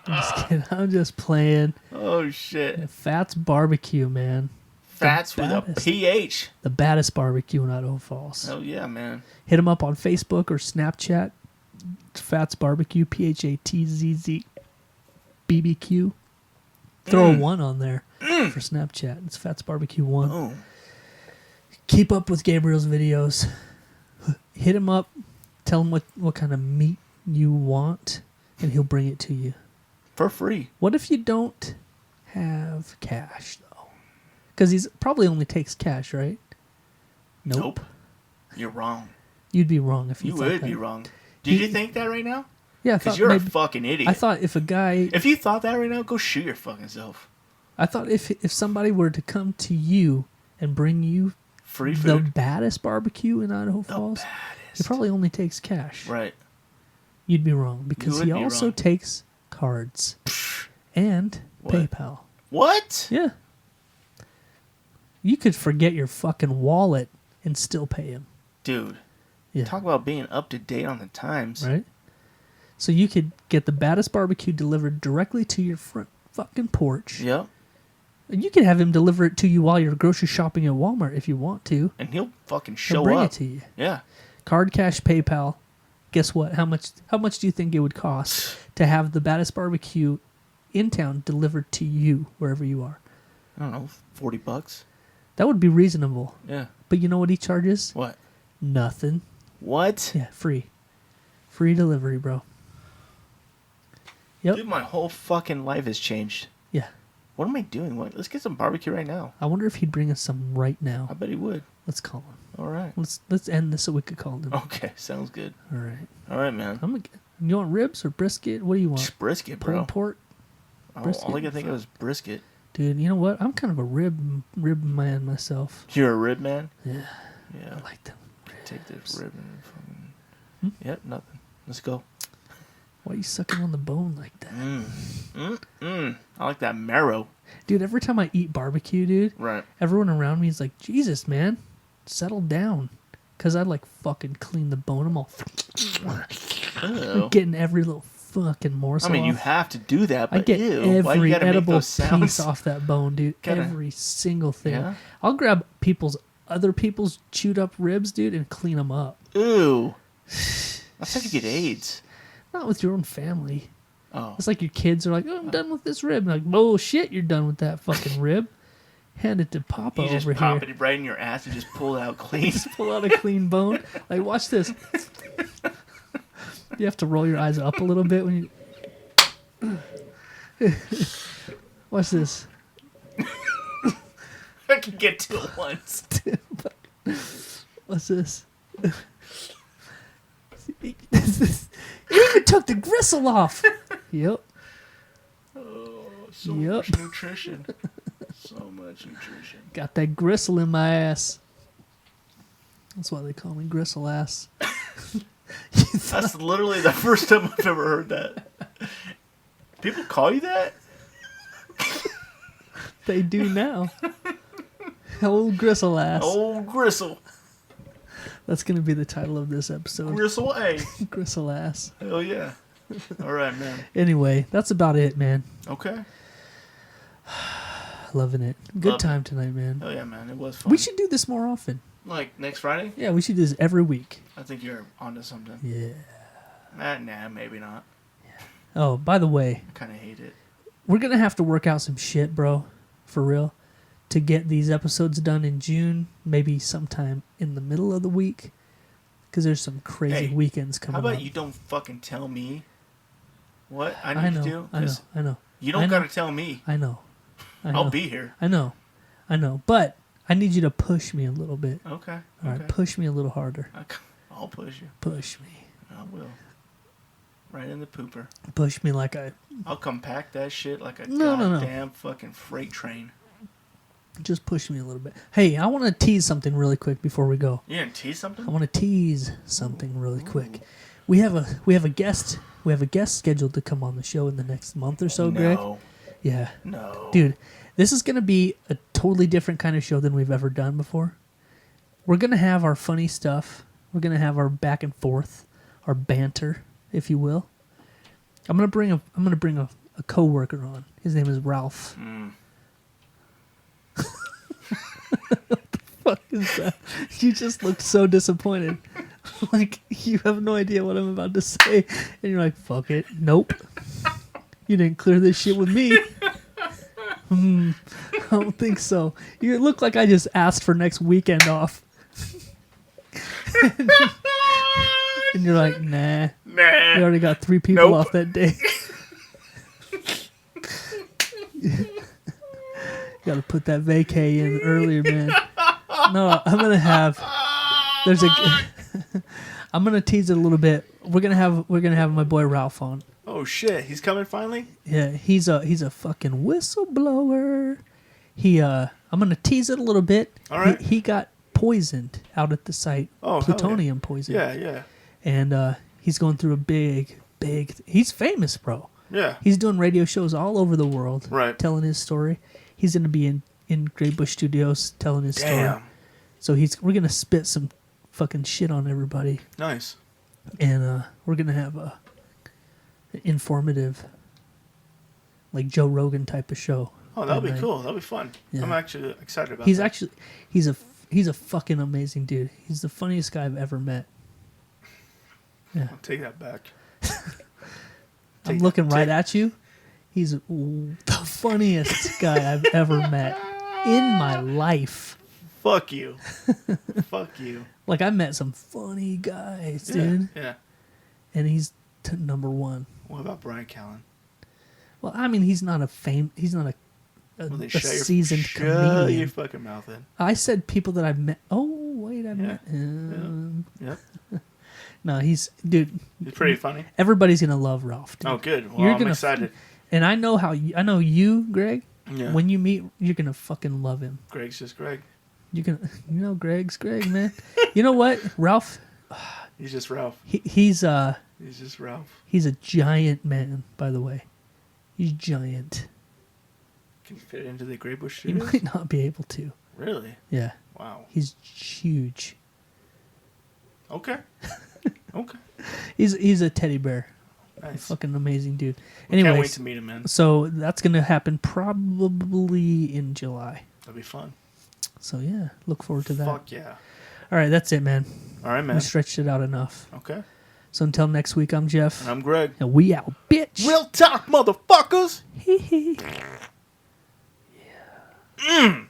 I'm just kidding. I'm just playing. Oh, shit. Fats Barbecue, man. Fats with a PH. The baddest barbecue in Idaho Falls. Oh, yeah, man. Hit them up on Facebook or Snapchat. Fats Barbecue, PHATZZ BBQ. Throw a 1 on there for Snapchat. It's Fats Barbecue 1. Oh. Keep up with Gabriel's videos. Hit him up. Tell him what kind of meat you want, and he'll bring it to you. For free. What if you don't have cash, though? Because he probably only takes cash, right? Nope. You're wrong. You'd be wrong if you thought that. You would be wrong. Did you think that right now? Yeah, because you're a fucking idiot. I thought if a guy... If you thought that right now, go shoot your fucking self. I thought if somebody were to come to you and bring you free food, the baddest barbecue in Idaho Falls, he probably only takes cash. Right. You'd be wrong because he also takes cards and PayPal. What? Yeah. You could forget your fucking wallet and still pay him. Dude. Yeah. Talk about being up to date on the times. Right? So you could get the baddest barbecue delivered directly to your front fucking porch. Yep. And you could have him deliver it to you while you're grocery shopping at Walmart if you want to. And he'll fucking show up. He'll bring it to you. Yeah. Card, cash, PayPal. Guess what? How much do you think it would cost to have the baddest barbecue in town delivered to you wherever you are? I don't know, $40. That would be reasonable. Yeah. But you know what he charges? What? Nothing. What? Yeah, free. Free delivery, bro. Yep. Dude, my whole fucking life has changed. Yeah. What am I doing? Let's get some barbecue right now. I wonder if he'd bring us some right now. I bet he would. Let's call him. All right. Let's end this so we could call him. Okay, sounds good. All right. All right, man. You want ribs or brisket? What do you want? Just brisket, bro. Pulled pork? All I can think of is brisket. Dude, you know what? I'm kind of a rib man myself. You're a rib man? Yeah. Yeah. I like them. Take this rib and fucking... Yep, nothing. Let's go. Why are you sucking on the bone like that? I like that marrow. Dude, every time I eat barbecue, dude, right, everyone around me is like, Jesus, man, settle down. Because I like fucking clean the bone. I'm all getting every little fucking morsel I mean, off. You have to do that, but I get every edible piece off that bone, dude. Every single thing. Yeah? I'll grab other people's chewed up ribs, dude, and clean them up. Ew. That's how you get AIDS. Not with your own family. Oh. It's like your kids are like, oh, I'm done with this rib. I'm like, bullshit, you're done with that fucking rib. Hand it to Papa over here. You just pop it right in your ass and just pull it out clean. Just pull out a clean bone. Like, watch this. You have to roll your eyes up a little bit when you... Watch this. I can get to it once. What's this? It even took the gristle off. Yep. Oh, so much nutrition. So much nutrition. Got that gristle in my ass. That's why they call me gristle ass. That's literally the first time I've ever heard that. People call you that? They do now. Old gristle ass. Old gristle. That's going to be the title of this episode. Gristle A. Gristle ass. Hell yeah. All right, man. Anyway, that's about it, man. Okay. Loving it. Good time tonight, man. Oh yeah, man. It was fun. We should do this more often. Like next Friday? Yeah, we should do this every week. I think you're onto something. Yeah. Nah, maybe not. Yeah. Oh, by the way. I kind of hate it. We're going to have to work out some shit, bro. For real. To get these episodes done in June. Maybe sometime in the middle of the week. Because there's some crazy weekends coming up. How about you don't fucking tell me what I need to do? I know. You don't got to tell me. I know. I'll be here. I know. But I need you to push me a little bit. Okay. All right, push me a little harder. I'll push you. Push me. I will. Right in the pooper. Push me like I'll compact that shit like a goddamn fucking freight train. Just push me a little bit. Hey, I want to tease something really quick before we go. You gonna tease something? I want to tease something really quick. We have a guest. We have a guest scheduled to come on the show in the next month or so, Greg. Yeah. No. Dude, this is going to be a totally different kind of show than we've ever done before. We're going to have our funny stuff. We're going to have our back and forth, our banter, if you will. I'm going to bring a coworker on. His name is Ralph. What the fuck is that? You just looked so disappointed. Like you have no idea what I'm about to say, and you're like, "Fuck it, nope." You didn't clear this shit with me. I don't think so. You look like I just asked for next weekend off. And you're like, nah. We already got 3 people off that day. Got to put that vacay in earlier, man. No, I'm going to have... I'm going to tease it a little bit. We're going to have my boy Ralph on. Oh shit, he's coming finally? Yeah, he's a fucking whistleblower. I'm gonna tease it a little bit. All right. He got poisoned out at the site. Oh, plutonium poison. Yeah. And he's going through a big. He's famous, bro. Yeah. He's doing radio shows all over the world. Right. Telling his story. He's gonna be in Great Bush Studios telling his story. So we're gonna spit some fucking shit on everybody. Nice. And we're gonna have a informative, like Joe Rogan type of show. Oh, that'll be cool. That'll be fun. Yeah. I'm actually excited about that. He's a fucking amazing dude. He's the funniest guy I've ever met. Yeah. I'll take that back. I'm looking right at you. He's the funniest guy I've ever met in my life. Fuck you. Fuck you. Like, I met some funny guys, dude. Yeah. And he's number one. What about Brian Callen? Well, I mean, he's not a seasoned comedian. Shut your fucking mouth in. I said people that I've met. Oh, wait, I've met him. Yep. No, he's pretty funny. Everybody's gonna love Ralph. Dude. Oh, good. Well, I'm excited. And I know you, Greg. Yeah. When you meet, you're gonna fucking love him. Greg's just Greg. Greg's Greg, man. You know what, Ralph? He's just Ralph. He's just Ralph. He's a giant man, by the way. He's giant. Can you fit into the Great Bush You Studios? might not be able to. Really? Yeah. Wow. He's huge. Okay. Okay. He's a teddy bear. Nice. Fucking amazing dude. Anyways, can't wait to meet him, man. So that's gonna happen probably in July. That'll be fun. So yeah, look forward to that. Fuck yeah. All right, that's it, man. All right, man. We stretched it out enough. Okay. So until next week, I'm Jeff. And I'm Greg. And we out, bitch. Real talk, motherfuckers. Yeah.